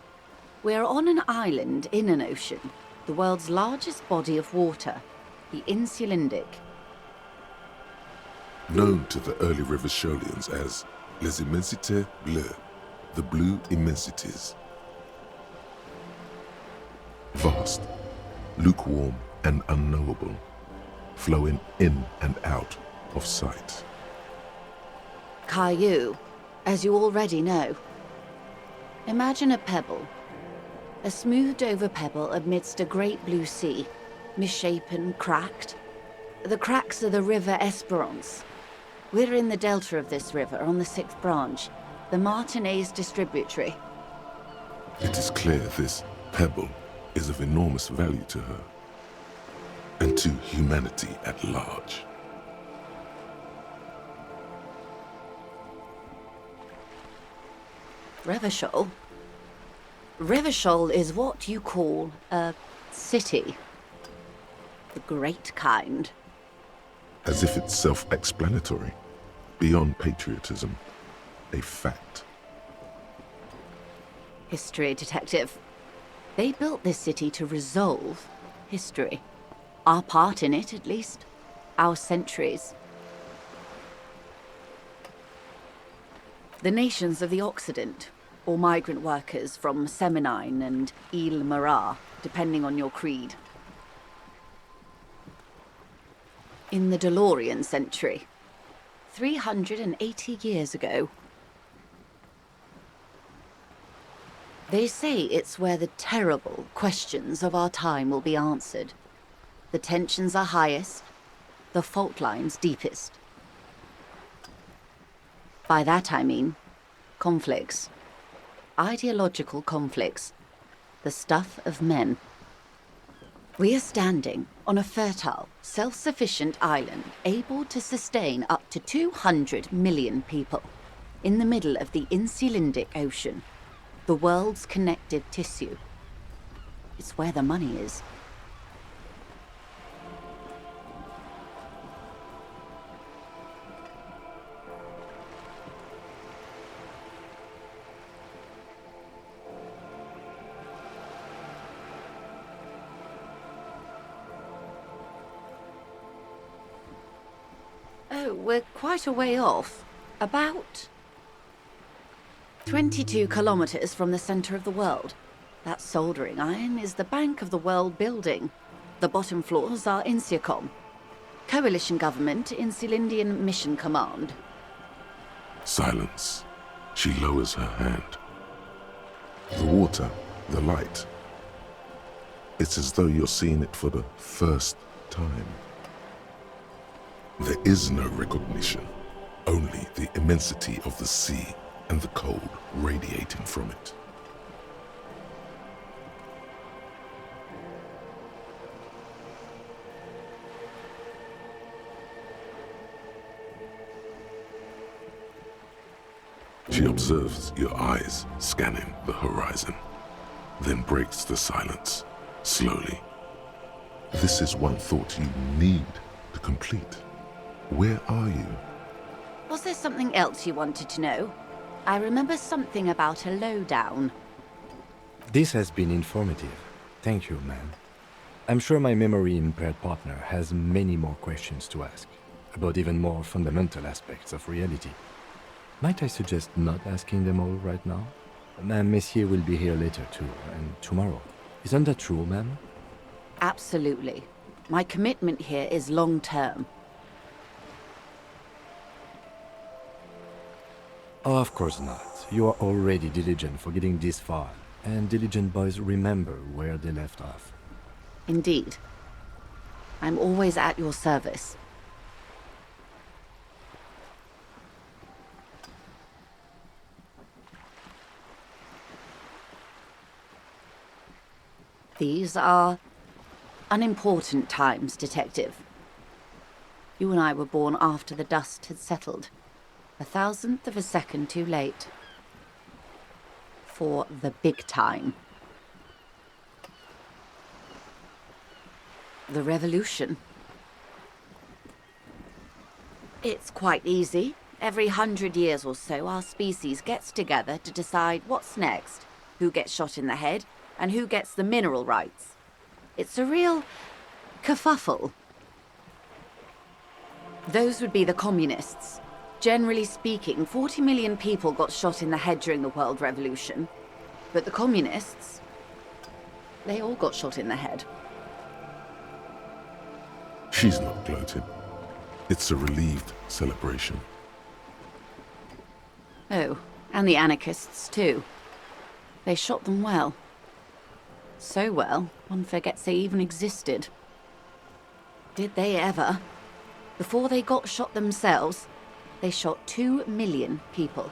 [SPEAKER 6] we're on an island in an ocean, the world's largest body of water, the Insulindic.
[SPEAKER 1] Known to the early Revacholians as Les Immensités Bleues, the Blue Immensities. Vast, lukewarm and unknowable, flowing in and out of sight.
[SPEAKER 6] Caillou, as you already know. Imagine a pebble. A smoothed-over pebble amidst a great blue sea, misshapen, cracked. The cracks are the River Esperance. We're in the delta of this river, on the 6th branch, the Martinez distributary.
[SPEAKER 1] It is clear this pebble is of enormous value to her, and to humanity at large.
[SPEAKER 6] Revachol? Revachol is what you call a city. The great kind.
[SPEAKER 1] As if it's self-explanatory, beyond patriotism, a fact.
[SPEAKER 6] History, Detective. They built this city to resolve history. Our part in it, at least. Our centuries. The nations of the Occident, or migrant workers from Semenine and Ile Marat, depending on your creed. In the DeLorean century, 380 years ago. They say it's where the terrible questions of our time will be answered. The tensions are highest, the fault lines deepest. By that I mean conflicts. Ideological conflicts. The stuff of men. We are standing on a fertile, self-sufficient island able to sustain up to 200 million people in the middle of the Insulindic Ocean, the world's connective tissue. It's where the money is. Oh, we're quite a way off. About 22 kilometers from the center of the world. That soldering iron is the Bank of the World building. The bottom floors are Insiacom. Coalition government, Insulindian Mission Command.
[SPEAKER 1] Silence. She lowers her hand. The water, the light. It's as though you're seeing it for the first time. There is no recognition, only the immensity of the sea and the cold radiating from it. She observes your eyes scanning the horizon, then breaks the silence, slowly. This is one thought you need to complete. Where are you?
[SPEAKER 6] Was there something else you wanted to know? I remember something about a lowdown.
[SPEAKER 3] This has been informative. Thank you, ma'am. I'm sure my memory-impaired partner has many more questions to ask, about even more fundamental aspects of reality. Might I suggest not asking them all right now? Ma'am, Messier will be here later too, and tomorrow. Isn't that true, ma'am?
[SPEAKER 6] Absolutely. My commitment here is long-term.
[SPEAKER 3] Oh, of course not. You are already diligent for getting this far, and diligent boys remember where they left off.
[SPEAKER 6] Indeed. I'm always at your service. These are unimportant times, Detective. You and I were born after the dust had settled. 1,000th of a second too late. For the big time. The revolution. It's quite easy. Every 100 years or so, our species gets together to decide what's next, who gets shot in the head, and who gets the mineral rights. It's a real kerfuffle. Those would be the communists. Generally speaking, 40 million people got shot in the head during the World Revolution. But the communists, they all got shot in the head.
[SPEAKER 1] She's not gloating. It's a relieved celebration.
[SPEAKER 6] Oh, and the anarchists too. They shot them well. So well, one forgets they even existed. Did they ever? Before they got shot themselves, they shot 2 million people.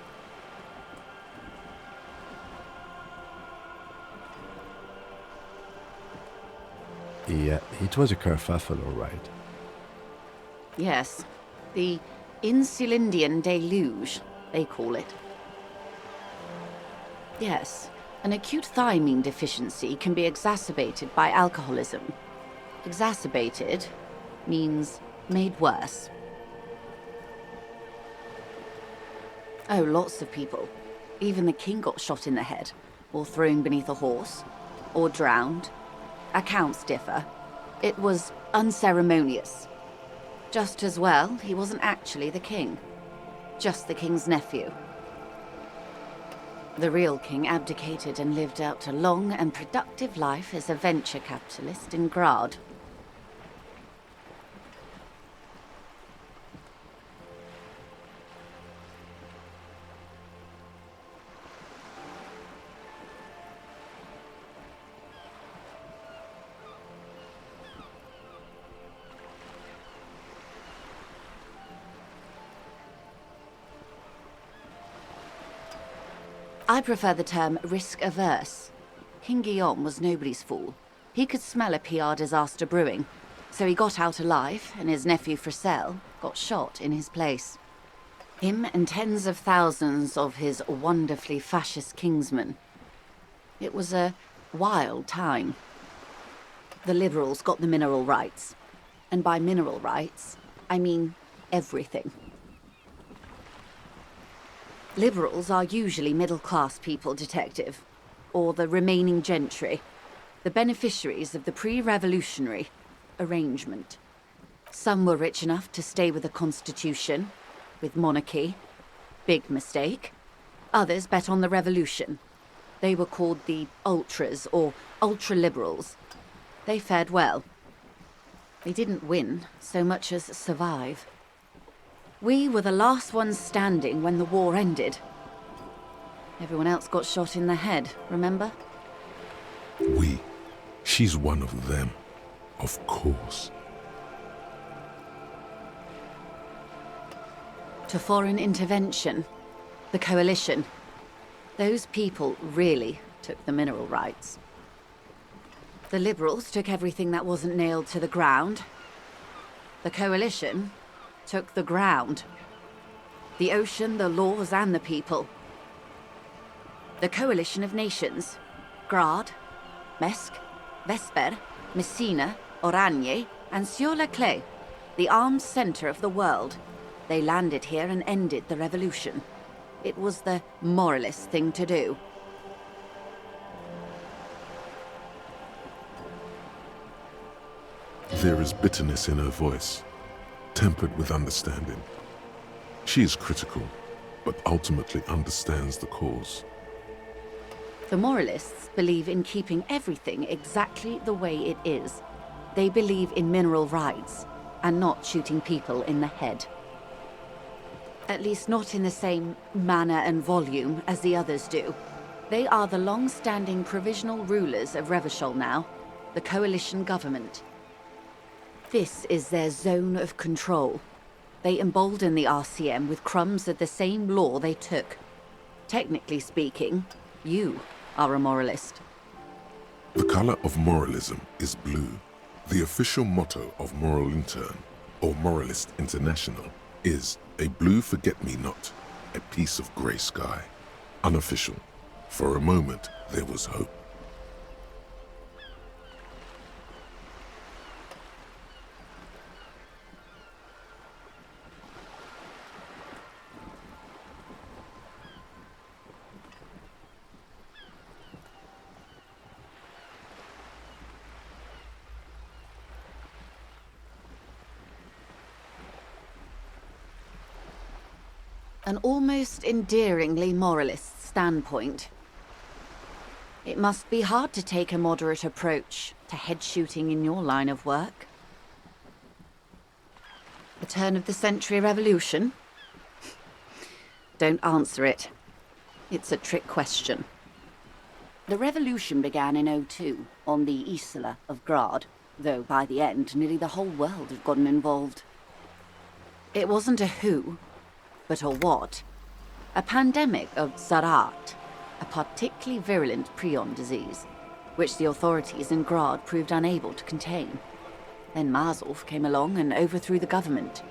[SPEAKER 3] Yeah, it was a kerfuffle, all right.
[SPEAKER 6] Yes, the Insulindian deluge, they call it. Yes, an acute thiamine deficiency can be exacerbated by alcoholism. Exacerbated means made worse. Oh, lots of people. Even the king got shot in the head, or thrown beneath a horse, or drowned. Accounts differ. It was unceremonious. Just as well, he wasn't actually the king. Just the king's nephew. The real king abdicated and lived out a long and productive life as a venture capitalist in Grad. I prefer the term risk-averse. King Guillaume was nobody's fool. He could smell a PR disaster brewing, so he got out alive, and his nephew Fricelle got shot in his place. Him and tens of thousands of his wonderfully fascist kingsmen. It was a wild time. The liberals got the mineral rights. And by mineral rights, I mean everything. Liberals are usually middle-class people, Detective, or the remaining gentry, the beneficiaries of the pre-revolutionary arrangement. Some were rich enough to stay with the Constitution, with monarchy. Big mistake. Others bet on the revolution. They were called the ultras, or ultra-liberals. They fared well. They didn't win so much as survive. We were the last ones standing when the war ended. Everyone else got shot in the head, remember?
[SPEAKER 1] We. She's one of them. Of course.
[SPEAKER 6] To foreign intervention, the coalition. Those people really took the mineral rights. The liberals took everything that wasn't nailed to the ground. The coalition took the ground. The ocean, the laws, and the people. The coalition of nations. Grad, Mesk, Vesper, Messina, Oranje, and Sur-la-Clay, the armed center of the world. They landed here and ended the revolution. It was the moralist thing to do.
[SPEAKER 1] There is bitterness in her voice, tempered with understanding. She is critical, but ultimately understands the cause.
[SPEAKER 6] The moralists believe in keeping everything exactly the way it is. They believe in mineral rights, and not shooting people in the head. At least not in the same manner and volume as the others do. They are the long-standing provisional rulers of Revachol now, the coalition government. This is their zone of control. They embolden the RCM with crumbs of the same law they took. Technically speaking, you are a moralist.
[SPEAKER 1] The color of moralism is blue. The official motto of Moral Intern, or Moralist International, is a blue forget-me-not, a piece of grey sky. Unofficial. For a moment, there was hope.
[SPEAKER 6] An almost endearingly moralist standpoint. It must be hard to take a moderate approach to head shooting in your line of work. The turn of the century revolution? Don't answer it. It's a trick question. The revolution began in '02 on the Isla of Grad, though by the end nearly the whole world had gotten involved. It wasn't a who, but a what? A pandemic of Zarat, a particularly virulent prion disease, which the authorities in Grad proved unable to contain. Then Mazov came along and overthrew the government.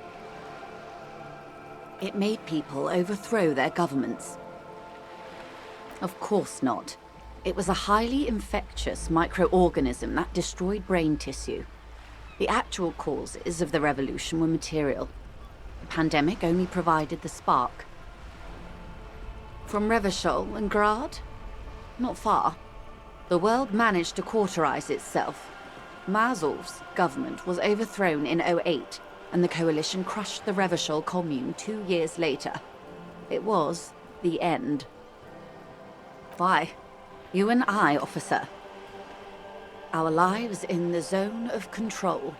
[SPEAKER 6] It made people overthrow their governments. Of course not. It was a highly infectious microorganism that destroyed brain tissue. The actual causes of the revolution were material. The pandemic only provided the spark. From Revachol and Grad? Not far. The world managed to cauterize itself. Mazov's government was overthrown in '08, and the coalition crushed the Revachol commune 2 years later. It was the end. Why? You and I, officer. Our lives in the zone of control.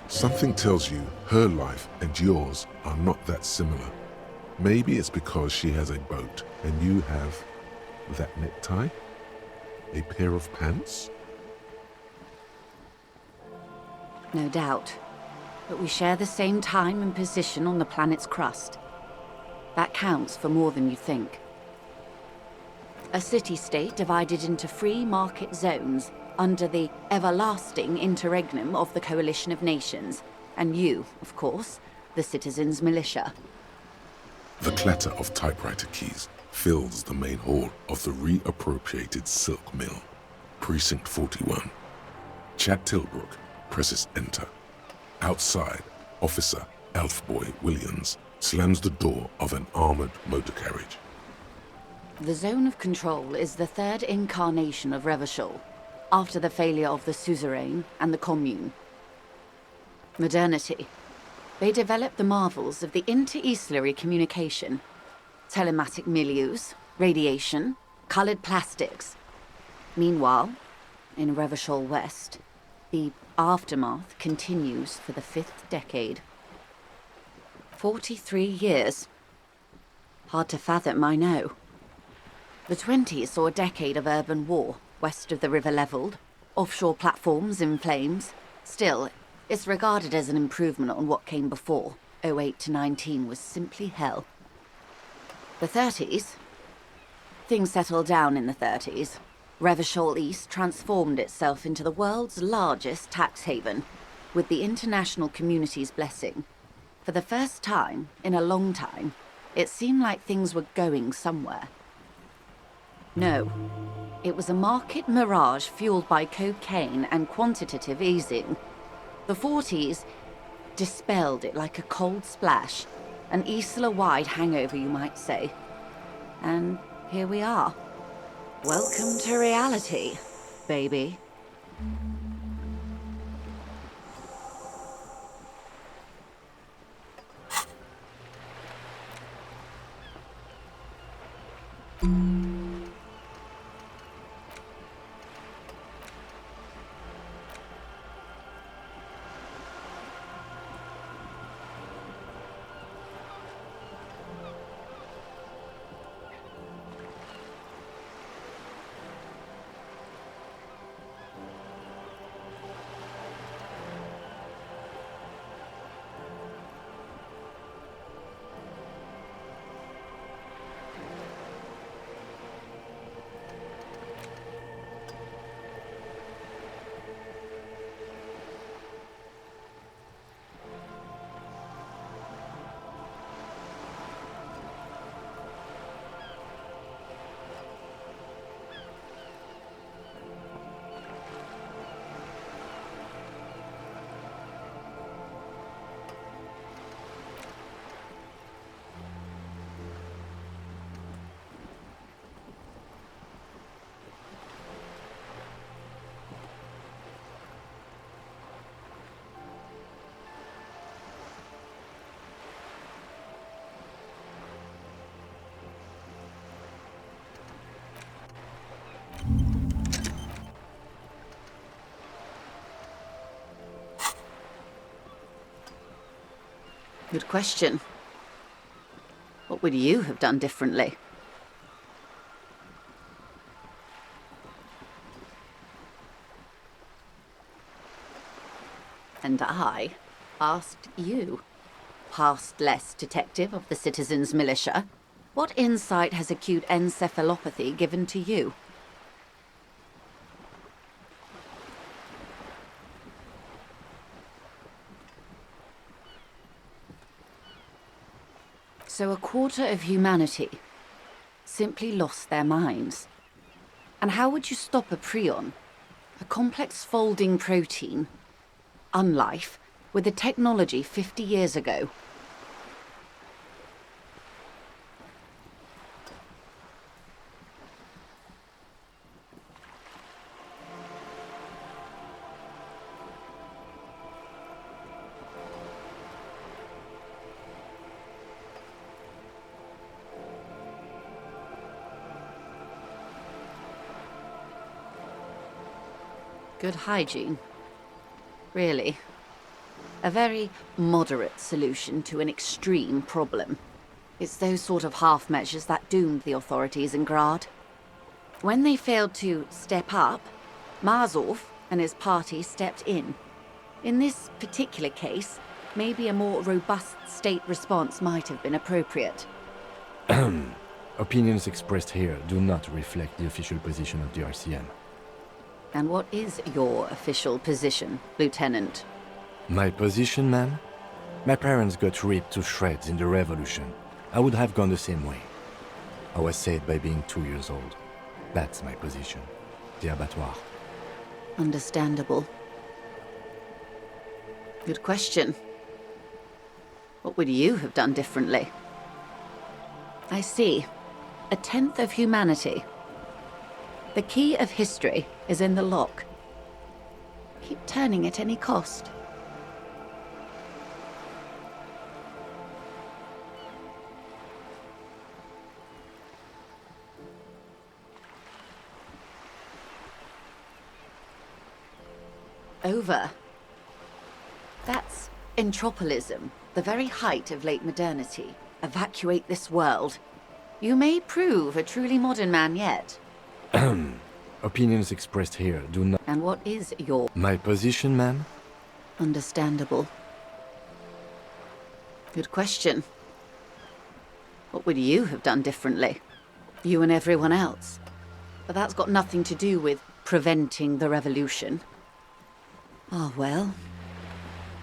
[SPEAKER 1] Something tells you her life and yours are not that similar. Maybe it's because she has a boat and you have that necktie? A pair of pants?
[SPEAKER 6] No doubt. But we share the same time and position on the planet's crust. That counts for more than you think. A city-state divided into free market zones under the everlasting interregnum of the Coalition of Nations, and you, of course, the citizens' militia.
[SPEAKER 1] The clatter of typewriter keys fills the main hall of the reappropriated silk mill. Precinct 41. Chad Tilbrook presses enter. Outside, Officer Elfboy Williams slams the door of an armored motor carriage.
[SPEAKER 6] The Zone of Control is the third incarnation of Revachol, after the failure of the Suzerain and the Commune. Modernity. They developed the marvels of the inter-eastlery communication, telematic milieus, radiation, colored plastics. Meanwhile, in Revachol West, the aftermath continues for the 5th decade. 43 years. Hard to fathom, I know. The 20s saw a decade of urban war, west of the river leveled, offshore platforms in flames. Still, it's regarded as an improvement on what came before. '08 to '19 was simply hell. The 30s? Things settled down in the 30s. Revachol East transformed itself into the world's largest tax haven, with the international community's blessing. For the first time in a long time, it seemed like things were going somewhere. No, it was a market mirage fueled by cocaine and quantitative easing. The 40s dispelled it like a cold splash, an Isla-wide hangover, you might say. And here we are. Welcome to reality, baby. Good question. What would you have done differently? And I asked you, past-less detective of the Citizens' Militia, what insight has acute encephalopathy given to you? So a quarter of humanity simply lost their minds. And how would you stop a prion, a complex folding protein, unlife with the technology 50 years ago. Good hygiene. Really. A very moderate solution to an extreme problem. It's those sort of half measures that doomed the authorities in Grad. When they failed to step up, Marzov and his party stepped in. In this particular case, maybe a more robust state response might have been appropriate.
[SPEAKER 3] Opinions expressed here do not reflect the official position of the RCM.
[SPEAKER 6] And what is your official position, Lieutenant?
[SPEAKER 3] My position, ma'am? My parents got ripped to shreds in the revolution. I would have gone the same way. I was saved by being 2 years old. That's my position. The abattoir.
[SPEAKER 6] Understandable. Good question. What would you have done differently? I see. A tenth of humanity. The key of history is in the lock. Keep turning at any cost. Over. That's entropilism, the very height of late modernity. Evacuate this world. You may prove a truly modern man yet.
[SPEAKER 3] Opinions expressed here do not...
[SPEAKER 6] And what is your...
[SPEAKER 3] My position, ma'am?
[SPEAKER 6] Understandable. Good question. What would you have done differently? You and everyone else. But that's got nothing to do with preventing the revolution. Ah, well.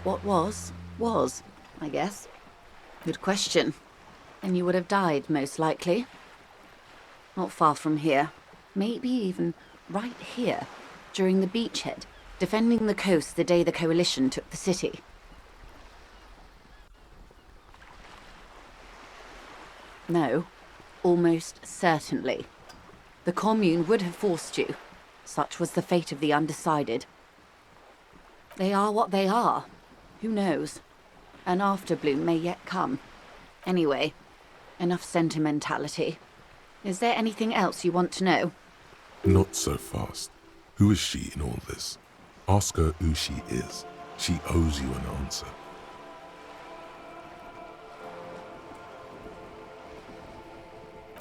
[SPEAKER 6] What was, I guess. Good question. And you would have died, most likely. Not far from here. Maybe even right here, during the beachhead, defending the coast the day the Coalition took the city. No, almost certainly. The Commune would have forced you. Such was the fate of the undecided. They are what they are. Who knows? An afterbloom may yet come. Anyway, enough sentimentality. Is there anything else you want to know?
[SPEAKER 1] Not so fast. Who is she in all this? Ask her who she is. She owes you an answer.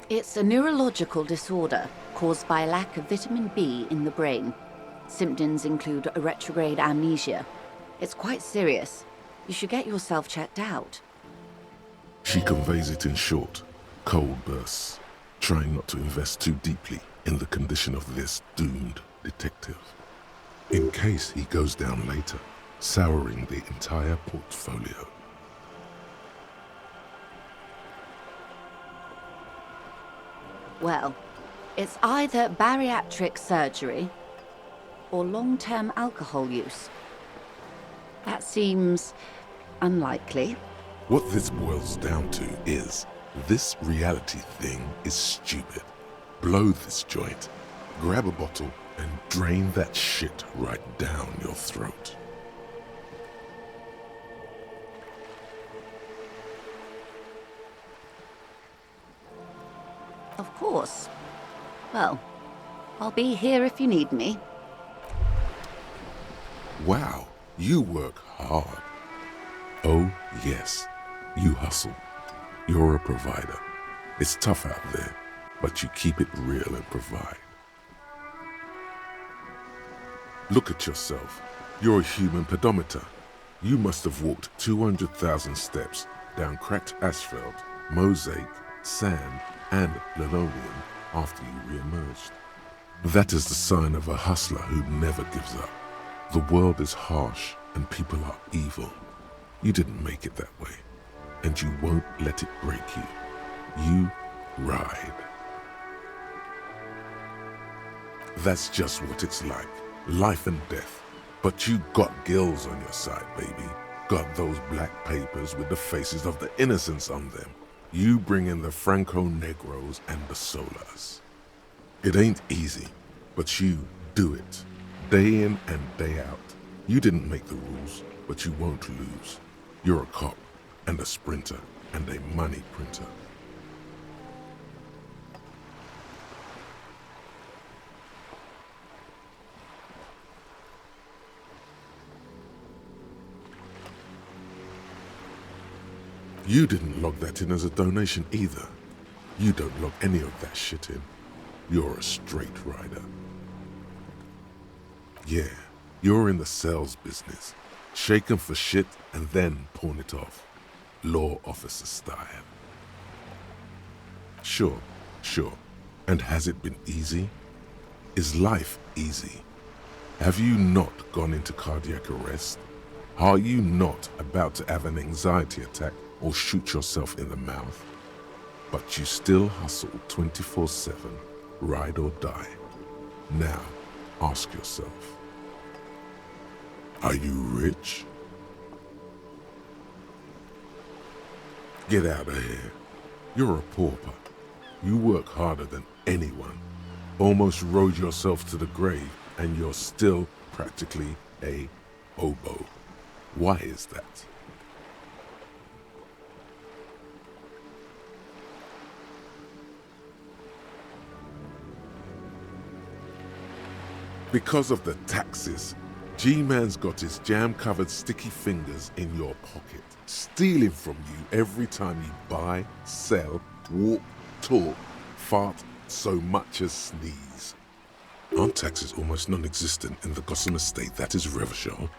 [SPEAKER 6] It's a neurological disorder caused by a lack of vitamin B in the brain. Symptoms include a retrograde amnesia. It's quite serious. You should get yourself checked out.
[SPEAKER 1] She conveys it in short, cold bursts, trying not to invest too deeply in the condition of this doomed detective, in case he goes down later, souring the entire portfolio.
[SPEAKER 6] Well, it's either bariatric surgery or long-term alcohol use. That seems unlikely.
[SPEAKER 1] What this boils down to is, this reality thing is stupid. Blow this joint, grab a bottle, and drain that shit right down your throat.
[SPEAKER 6] Of course. Well, I'll be here if you need me.
[SPEAKER 1] Wow, you work hard. Oh, yes, you hustle. You're a provider. It's tough out there, but you keep it real and provide. Look at yourself. You're a human pedometer. You must have walked 200,000 steps down cracked asphalt, mosaic, sand, and linoleum after you re-emerged. That is the sign of a hustler who never gives up. The world is harsh and people are evil. You didn't make it that way, and you won't let it break you. You ride. That's just what it's like, life and death. But you got gills on your side, baby. Got those black papers with the faces of the innocents on them. You bring in the Franco-Negros and the Solas. It ain't easy, but you do it. Day in and day out. You didn't make the rules, but you won't lose. You're a cop, and a sprinter, and a money printer. You didn't log that in as a donation either. You don't log any of that shit in. You're a straight rider. Yeah, you're in the sales business. Shake 'em for shit and then pawn it off. Law officer style. Sure. And has it been easy? Is life easy? Have you not gone into cardiac arrest? Are you not about to have an anxiety attack or shoot yourself in the mouth? But you still hustle 24/7, ride or die. Now, ask yourself, are you rich? Get out of here. You're a pauper. You work harder than anyone. Almost rode yourself to the grave, and you're still practically a hobo. Why is that? Because of the taxes. G-Man's got his jam-covered sticky fingers in your pocket, stealing from you every time you buy, sell, walk, talk, fart, so much as sneeze. Aren't taxes almost non-existent in the Gotham estate that is Revachol?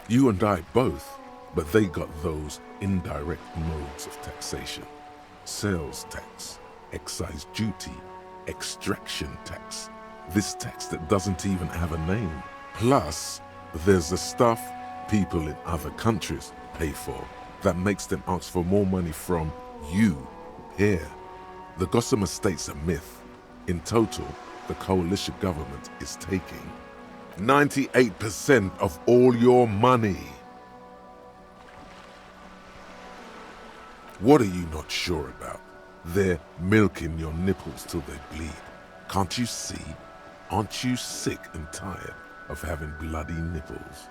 [SPEAKER 1] You and I both, but they got those indirect modes of taxation. Sales tax, excise duty, extraction tax. This tax that doesn't even have a name. Plus, there's the stuff people in other countries pay for that makes them ask for more money from you here. The Gotham Estate's a myth. In total, the coalition government is taking 98% of all your money. What are you not sure about? They're milking your nipples till they bleed. Can't you see? Aren't you sick and tired of having bloody nipples?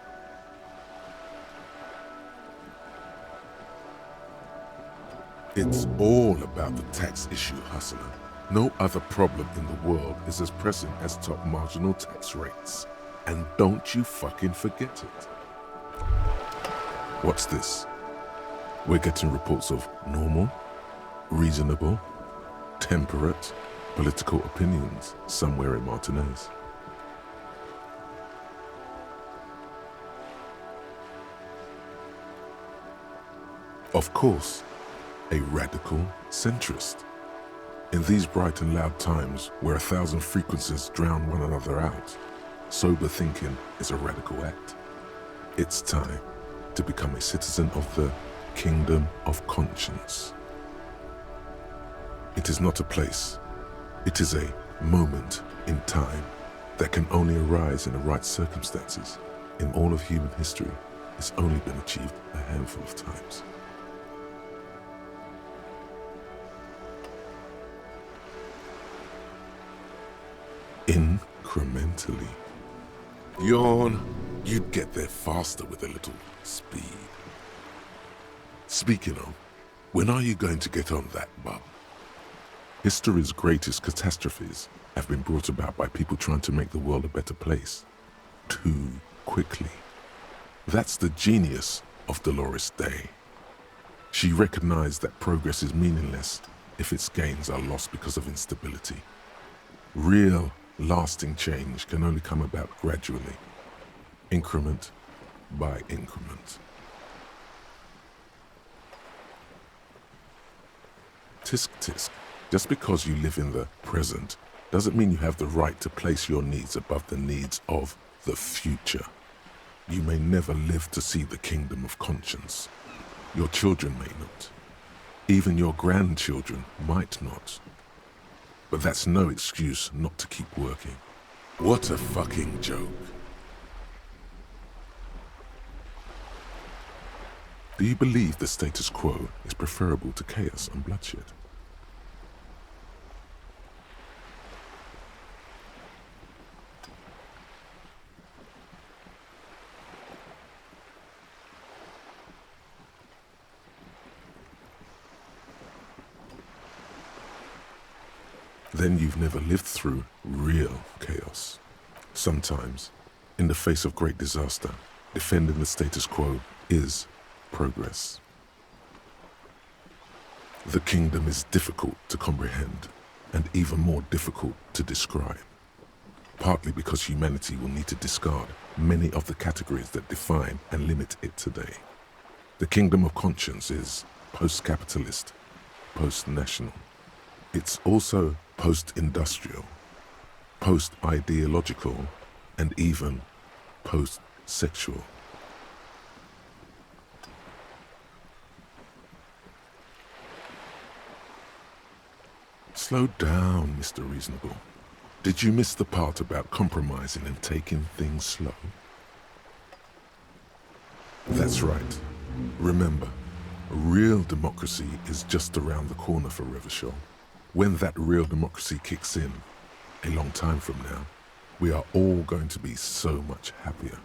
[SPEAKER 1] It's all about the tax issue, hustler. No other problem in the world is as pressing as top marginal tax rates. And don't you fucking forget it. What's this? We're getting reports of normal, reasonable, temperate, political opinions somewhere in Martinez. Of course, a radical centrist. In these bright and loud times where 1,000 frequencies drown one another out, sober thinking is a radical act. It's time to become a citizen of the kingdom of conscience. It is not a place. It is a moment in time that can only arise in the right circumstances. In all of human history, it's only been achieved a handful of times. Incrementally. Yawn, you'd get there faster with a little speed. Speaking of, when are you going to get on that bub? History's greatest catastrophes have been brought about by people trying to make the world a better place. Too quickly. That's the genius of Dolores Day. She recognized that progress is meaningless if its gains are lost because of instability. Real, lasting change can only come about gradually, increment by increment. Tisk tisk. Just because you live in the present doesn't mean you have the right to place your needs above the needs of the future. You may never live to see the kingdom of conscience. Your children may not. Even your grandchildren might not. But that's no excuse not to keep working. What a fucking joke. Do you believe the status quo is preferable to chaos and bloodshed? Then you've never lived through real chaos. Sometimes, in the face of great disaster, defending the status quo is progress. The kingdom is difficult to comprehend and even more difficult to describe, partly because humanity will need to discard many of the categories that define and limit it today. The kingdom of conscience is post-capitalist, post-national. It's also post-industrial, post-ideological, and even post-sexual. Slow down, Mr. Reasonable. Did you miss the part about compromising and taking things slow? That's right. Remember, real democracy is just around the corner for Revachol. When that real democracy kicks in, a long time from now, we are all going to be so much happier.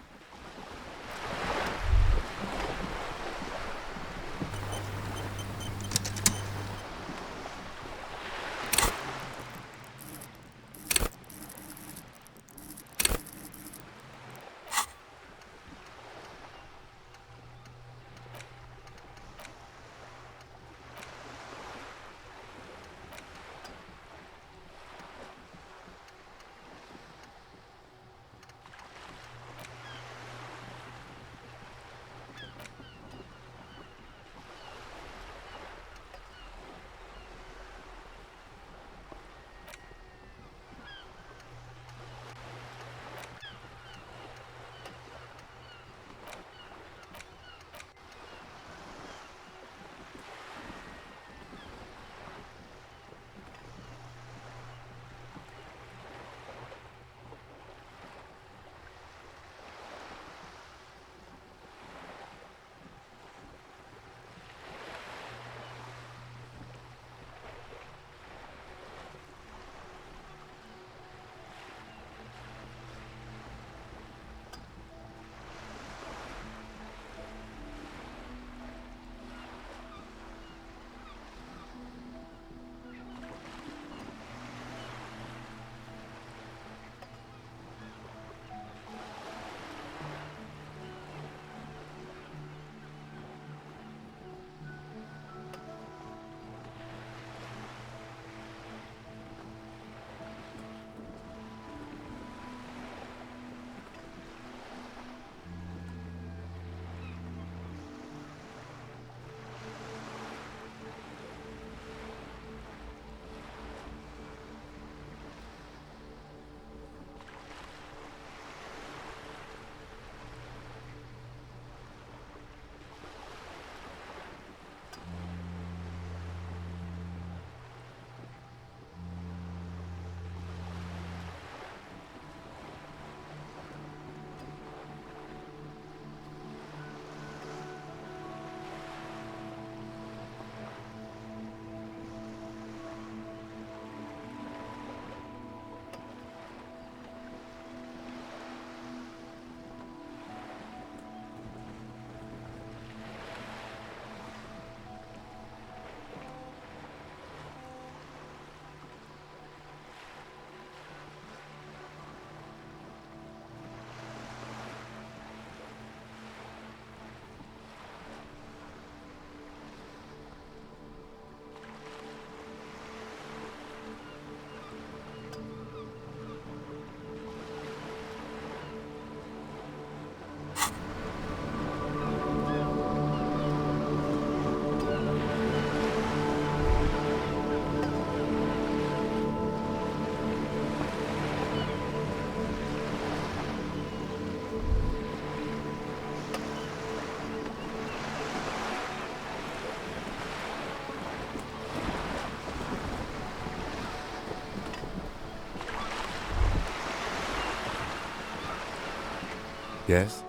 [SPEAKER 3] Yes?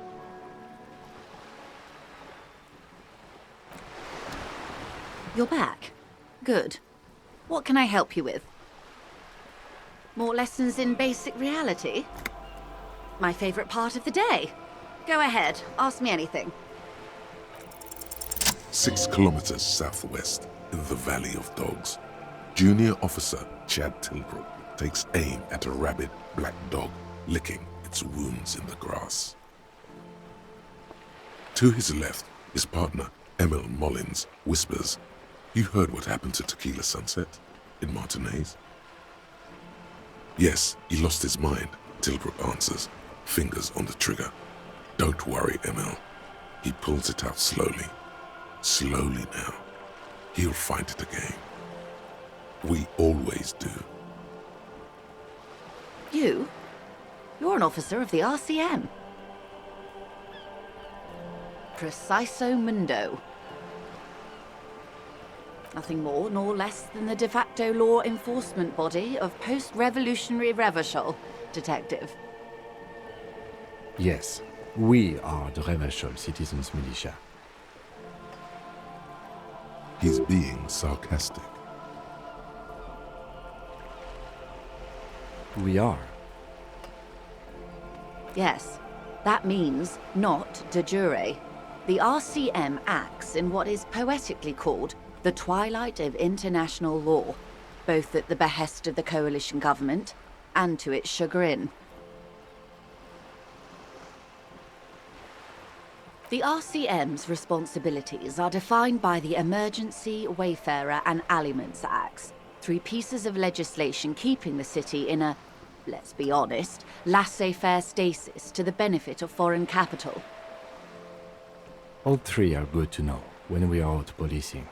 [SPEAKER 6] You're back. Good. What can I help you with? More lessons in basic reality? My favorite part of the day. Go ahead, ask me anything.
[SPEAKER 1] 6 kilometers southwest, in the Valley of Dogs, Junior Officer Chad Tilbrook takes aim at a rabid black dog licking its wounds in the grass. To his left, his partner, Emil Mullins, whispers, "You heard what happened to Tequila Sunset in Martinez?" "Yes, he lost his mind," Tilbrook answers, fingers on the trigger. "Don't worry, Emil." He pulls it out slowly. Slowly now. He'll find it again. We always do.
[SPEAKER 6] You're an officer of the RCM. Preciso mundo. Nothing more nor less than the de facto law enforcement body of post-revolutionary Revachol, Detective.
[SPEAKER 3] Yes, we are the Revachol Citizens Militia.
[SPEAKER 1] He's being sarcastic.
[SPEAKER 3] We are.
[SPEAKER 6] Yes, that means not de jure. The RCM acts in what is poetically called the twilight of international law, both at the behest of the coalition government and to its chagrin. The RCM's responsibilities are defined by the Emergency, Wayfarer and Aliments Acts, 3 pieces of legislation keeping the city in a, let's be honest, laissez-faire stasis to the benefit of foreign capital.
[SPEAKER 3] All 3 are good to know when we are out policing.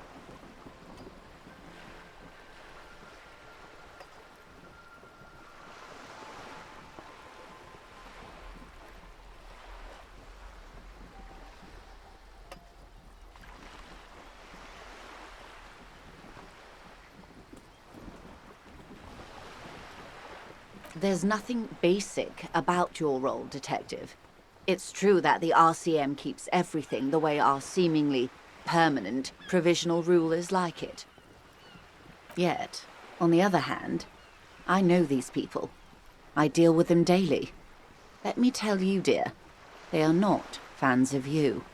[SPEAKER 6] There's nothing basic about your role, Detective. It's true that the RCM keeps everything the way our seemingly permanent, provisional rulers like it. Yet, on the other hand, I know these people. I deal with them daily. Let me tell you, dear, they are not fans of you.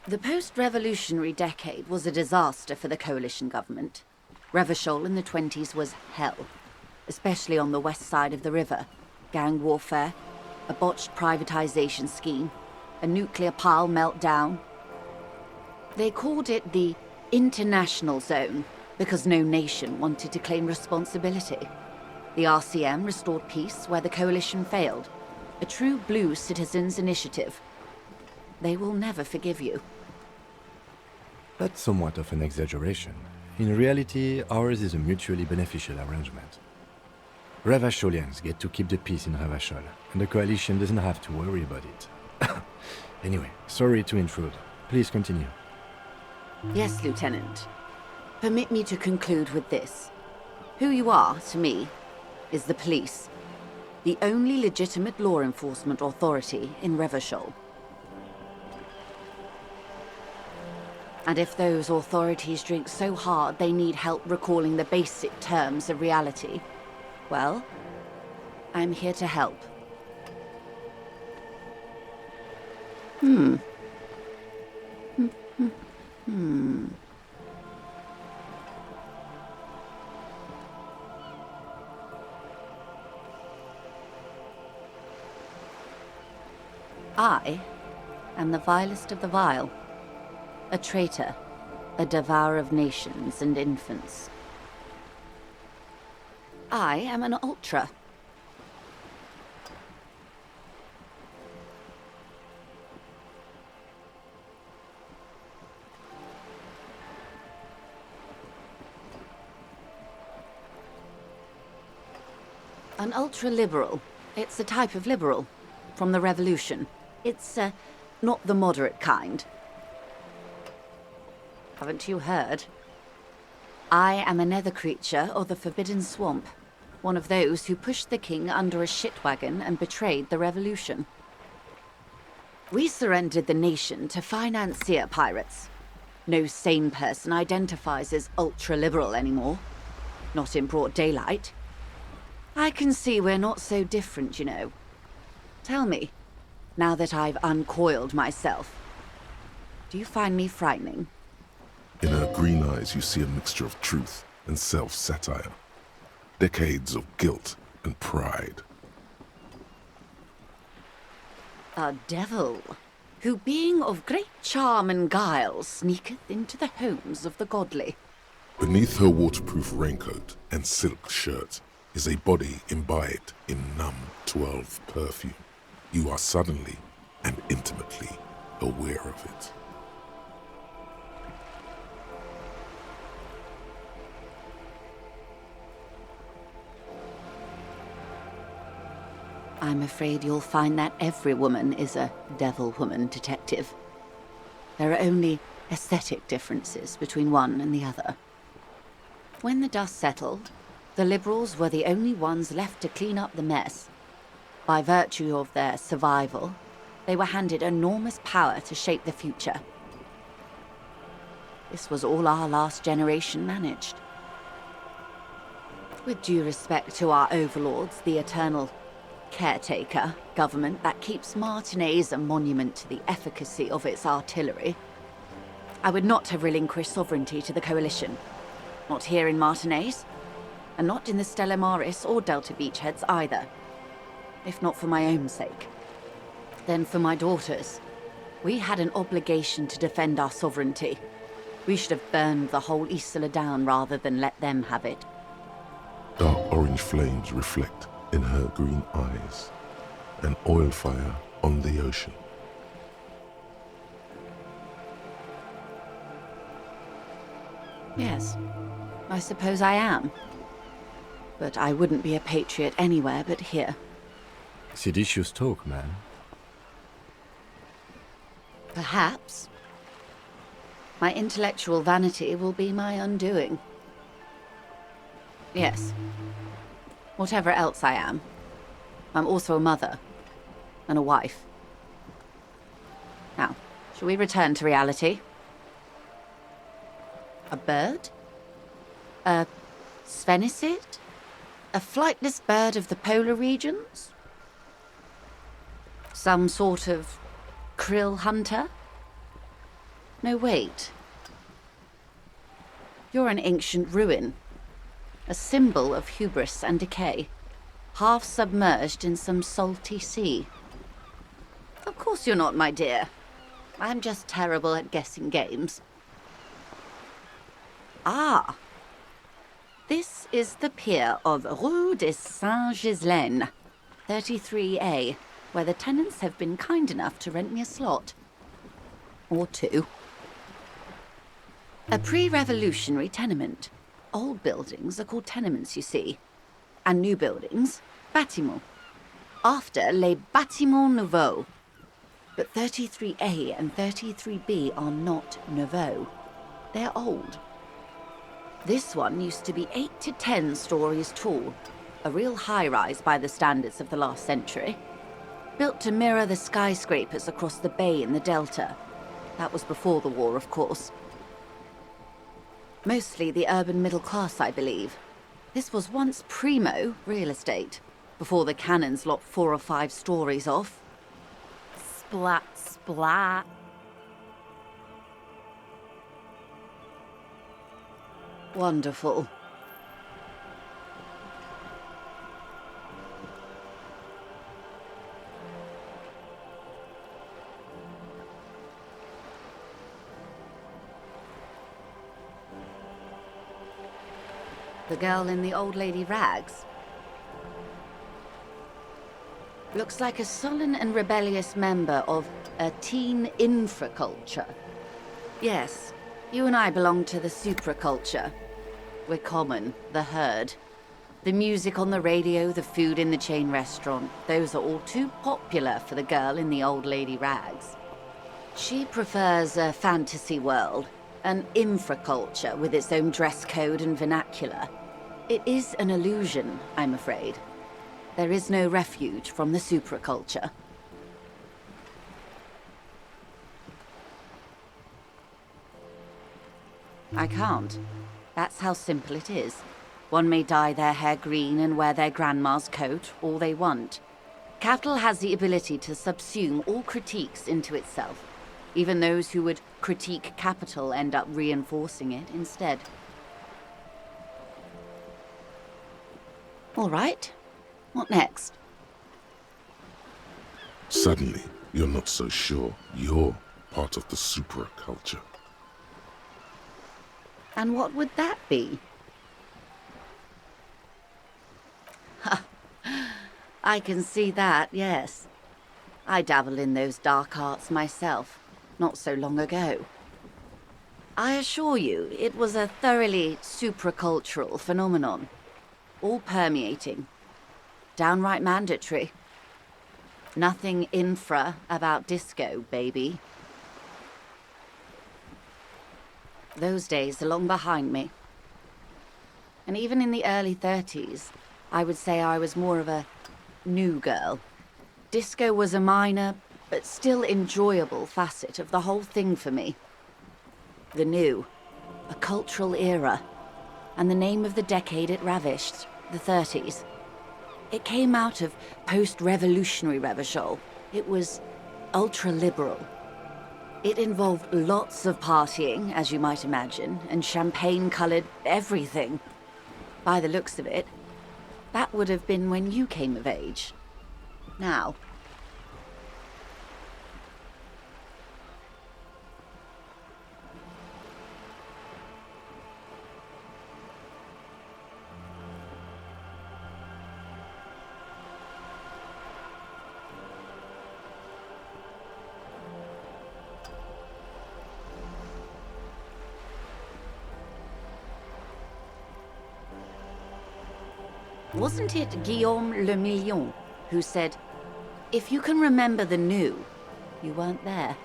[SPEAKER 6] The post-revolutionary decade was a disaster for the coalition government. Revachol in the 20s was hell, especially on the west side of the river. Gang warfare, a botched privatization scheme, a nuclear pile meltdown. They called it the international zone because no nation wanted to claim responsibility. The RCM restored peace where the coalition failed. A true blue citizens' initiative. They will never forgive you.
[SPEAKER 3] That's somewhat of an exaggeration. In reality, ours is a mutually beneficial arrangement. Revacholians get to keep the peace in Revachol, and the coalition doesn't have to worry about it. Anyway, sorry to intrude. Please continue.
[SPEAKER 6] Yes, Lieutenant. Permit me to conclude with this. Who you are, to me, is the police. The only legitimate law enforcement authority in Revachol. And if those authorities drink so hard they need help recalling the basic terms of reality, well, I'm here to help. I am the vilest of the vile. A traitor, a devourer of nations and infants. I am an ultra. An ultra-liberal. It's a type of liberal. From the revolution. It's, not the moderate kind. Haven't you heard? I am a nether creature of the Forbidden Swamp. One of those who pushed the king under a shit wagon and betrayed the revolution. We surrendered the nation to financier pirates. No sane person identifies as ultra-liberal anymore. Not in broad daylight. I can see we're not so different, you know. Tell me, now that I've uncoiled myself, do you find me frightening?
[SPEAKER 1] In her green eyes, you see a mixture of truth and self-satire. Decades of guilt and pride.
[SPEAKER 6] A devil, who being of great charm and guile, sneaketh into the homes of the godly.
[SPEAKER 1] Beneath her waterproof raincoat and silk shirt is a body imbibed in numb 12 perfume. You are suddenly and intimately aware of it.
[SPEAKER 6] I'm afraid you'll find that every woman is a devil woman, detective. There are only aesthetic differences between one and the other. When the dust settled, the liberals were the only ones left to clean up the mess. By virtue of their survival, they were handed enormous power to shape the future. This was all our last generation managed. With due respect to our overlords, the eternal caretaker government that keeps Martinez a monument to the efficacy of its artillery, I would not have relinquished sovereignty to the Coalition. Not here in Martinez, and not in the Stella Maris or Delta Beachheads either. If not for my own sake, then for my daughters. We had an obligation to defend our sovereignty. We should have burned the whole Isola down rather than let them have it.
[SPEAKER 1] Dark orange flames reflect in her green eyes, an oil fire on the ocean.
[SPEAKER 6] Yes, I suppose I am. But I wouldn't be a patriot anywhere but here.
[SPEAKER 3] Seditious talk, man.
[SPEAKER 6] Perhaps. My intellectual vanity will be my undoing. Yes. Whatever else I am, I'm also a mother and a wife. Now, shall we return to reality? A bird? A sphenicid? A flightless bird of the polar regions? Some sort of krill hunter? No, wait. You're an ancient ruin. A symbol of hubris and decay. Half submerged in some salty sea. Of course you're not, my dear. I'm just terrible at guessing games. Ah! This is the pier of Rue de Saint-Ghislaine, 33A, where the tenants have been kind enough to rent me a slot. Or two. A pre-revolutionary tenement. Old buildings are called tenements, you see. And new buildings, bâtiments. After les bâtiments nouveaux. But 33A and 33B are not nouveaux. They're old. This one used to be 8 to 10 stories tall. A real high-rise by the standards of the last century. Built to mirror the skyscrapers across the bay in the Delta. That was before the war, of course. Mostly the urban middle class, I believe. This was once primo real estate, before the cannons lopped 4 or 5 stories off.
[SPEAKER 2] Splat, splat.
[SPEAKER 6] Wonderful. The girl in the old lady rags. Looks like a sullen and rebellious member of a teen infraculture. Yes, you and I belong to the supraculture. We're common, the herd. The music on the radio, the food in the chain restaurant, those are all too popular for the girl in the old lady rags. She prefers a fantasy world, an infraculture with its own dress code and vernacular. It is an illusion, I'm afraid. There is no refuge from the supraculture. I can't. That's how simple it is. One may dye their hair green and wear their grandma's coat all they want. Capital has the ability to subsume all critiques into itself. Even those who would critique capital end up reinforcing it instead. All right. What next?
[SPEAKER 1] Suddenly, you're not so sure you're part of the supraculture.
[SPEAKER 6] And what would that be? I can see that, yes. I dabble in those dark arts myself, not so long ago. I assure you, it was a thoroughly supracultural phenomenon. All permeating. Downright mandatory. Nothing infra about disco, baby. Those days are long behind me. And even in the early 30s, I would say I was more of a new girl. Disco was a minor, but still enjoyable facet of the whole thing for me. The new, a cultural era, and the name of the decade it ravished, the 30s. It came out of post-revolutionary Revachol. It was ultra-liberal. It involved lots of partying, as you might imagine, and champagne-colored everything. By the looks of it, that would have been when you came of age. Now. Wasn't it Guillaume Le Million who said, if you can remember the new, you weren't there?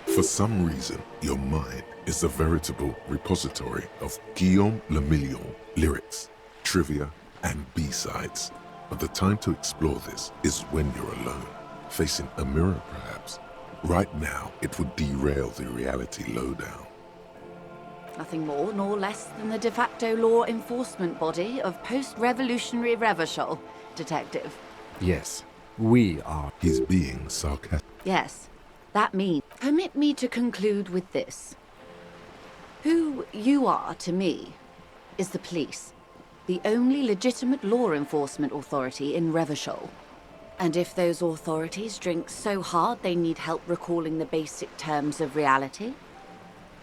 [SPEAKER 1] For some reason, your mind is a veritable repository of Guillaume Le Million lyrics, trivia, and B-sides. But the time to explore this is when you're alone, facing a mirror perhaps. Right now, it would derail the reality lowdown.
[SPEAKER 6] Nothing more nor less than the de facto law enforcement body of post-revolutionary Revachol, Detective.
[SPEAKER 3] Yes, we are.
[SPEAKER 1] He's being sarcastic.
[SPEAKER 6] Yes, that means. Permit me to conclude with this. Who you are to me is the police, the only legitimate law enforcement authority in Revachol. And if those authorities drink so hard they need help recalling the basic terms of reality,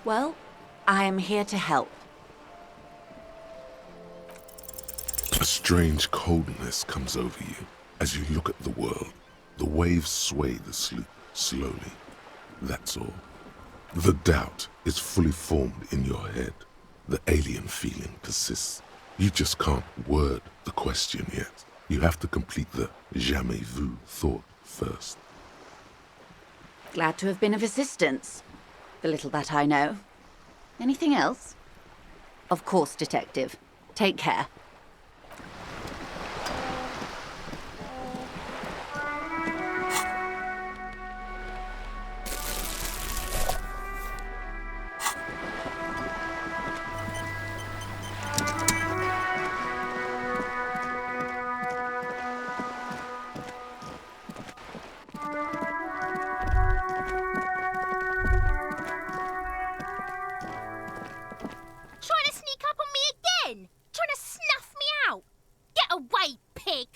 [SPEAKER 6] well, I am here to help.
[SPEAKER 1] A strange coldness comes over you as you look at the world. The waves sway the sloop slowly. That's all. The doubt is fully formed in your head. The alien feeling persists. You just can't word the question yet. You have to complete the jamais vu thought first.
[SPEAKER 6] Glad to have been of assistance. The little that I know. Anything else? Of course, Detective. Take care.
[SPEAKER 7] Trying to sneak up on me again? Trying to snuff me out? Get away, pig!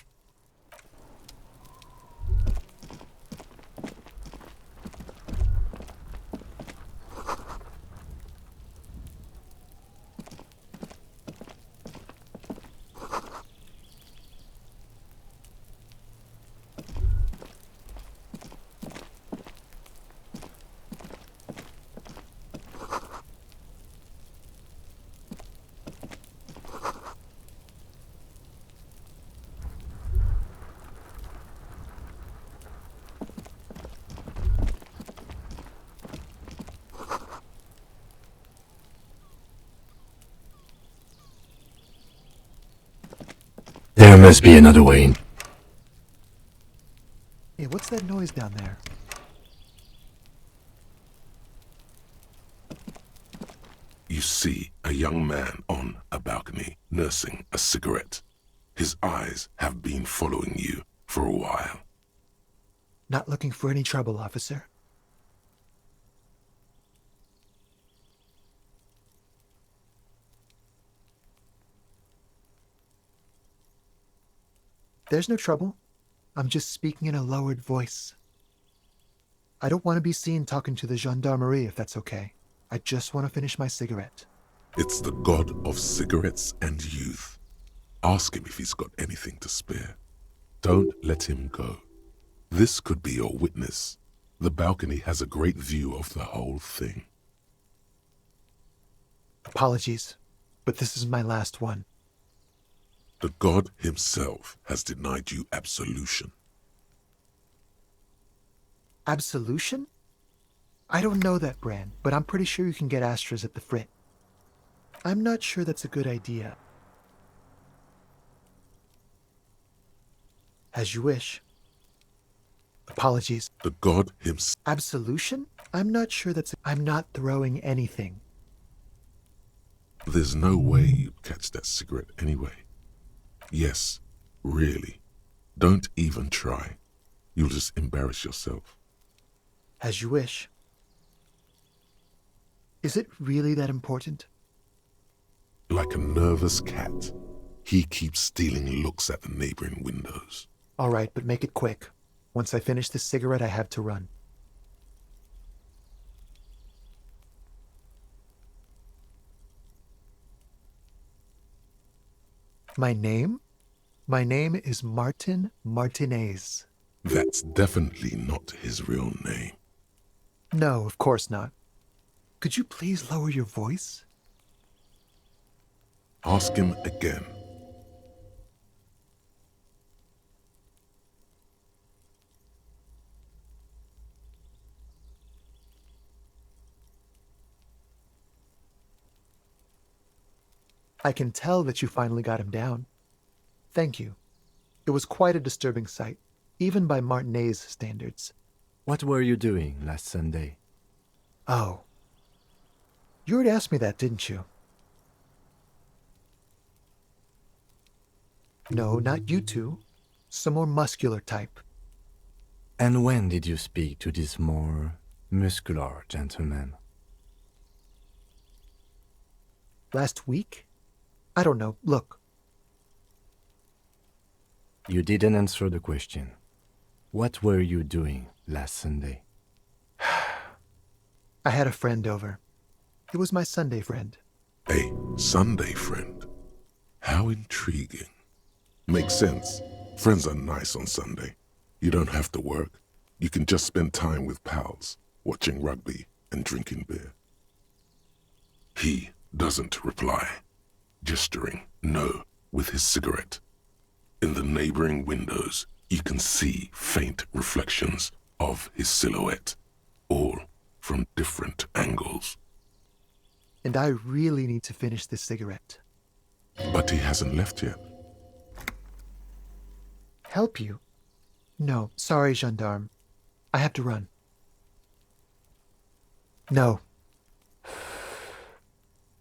[SPEAKER 5] There must be another way in.
[SPEAKER 8] Hey, what's that noise down there?
[SPEAKER 1] You see a young man on a balcony nursing a cigarette. His eyes have been following you for a while.
[SPEAKER 8] Not looking for any trouble, officer. There's no trouble. I'm just speaking in a lowered voice. I don't want to be seen talking to the gendarmerie, if that's okay. I just want to finish my cigarette.
[SPEAKER 1] It's the god of cigarettes and youth. Ask him if he's got anything to spare. Don't let him go. This could be your witness. The balcony has a great view of the whole thing.
[SPEAKER 8] Apologies, but this is my last one.
[SPEAKER 1] The god himself has denied you absolution.
[SPEAKER 8] Absolution? I don't know that brand, but I'm pretty sure you can get Astras at the Frit. I'm not sure that's a good idea. As you wish. Apologies.
[SPEAKER 1] The god himself.
[SPEAKER 8] Absolution? I'm not sure that's... I'm not throwing anything.
[SPEAKER 1] There's no way you'd catch that cigarette anyway. Yes, really. Don't even try. You'll just embarrass yourself.
[SPEAKER 8] As you wish. Is it really that important?
[SPEAKER 1] Like a nervous cat, he keeps stealing looks at the neighboring windows.
[SPEAKER 8] All right, but make it quick. Once I finish this cigarette, I have to run. My name? My name is Martin Martinez.
[SPEAKER 1] That's definitely not his real name.
[SPEAKER 8] No, of course not. Could you please lower your voice?
[SPEAKER 1] Ask him again.
[SPEAKER 8] I can tell that you finally got him down. Thank you. It was quite a disturbing sight, even by Martinez standards.
[SPEAKER 3] What were you doing last Sunday?
[SPEAKER 8] Oh. You already asked me that, didn't you? No, not you two. Some more muscular type.
[SPEAKER 3] And when did you speak to this more muscular gentleman?
[SPEAKER 8] Last week? I don't know. Look.
[SPEAKER 3] You didn't answer the question. What were you doing last Sunday?
[SPEAKER 8] I had a friend over. It was my Sunday friend.
[SPEAKER 1] A Sunday friend. How intriguing. Makes sense. Friends are nice on Sunday. You don't have to work. You can just spend time with pals, watching rugby and drinking beer. He doesn't reply, gesturing no with his cigarette. In the neighboring windows, you can see faint reflections of his silhouette, all from different angles.
[SPEAKER 8] And I really need to finish this cigarette.
[SPEAKER 1] But he hasn't left yet.
[SPEAKER 8] Help you? No, sorry, gendarme. I have to run. No.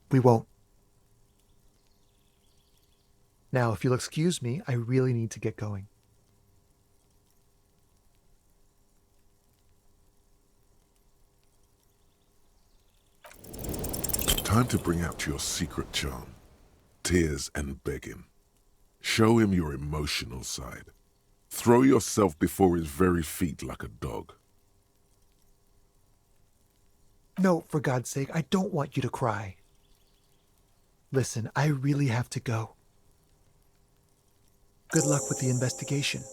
[SPEAKER 8] We won't. Now, if you'll excuse me, I really need to get going.
[SPEAKER 1] Time to bring out your secret charm. Tears and begging. Show him your emotional side. Throw yourself before his very feet like a dog.
[SPEAKER 8] No, for God's sake, I don't want you to cry. Listen, I really have to go. Good luck with the investigation.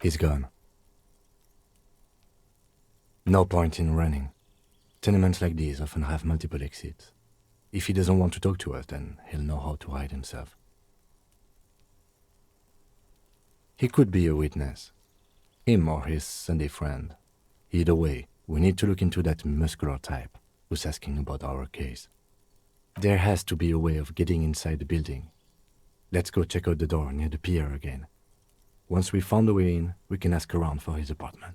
[SPEAKER 3] He's gone. No point in running. Tenements like these often have multiple exits. If he doesn't want to talk to us, then he'll know how to hide himself. He could be a witness. Him or his Sunday friend. Either way, we need to look into that muscular type who's asking about our case. There has to be a way of getting inside the building. Let's go check out the door near the pier again. Once we found the way in, we can ask around for his apartment.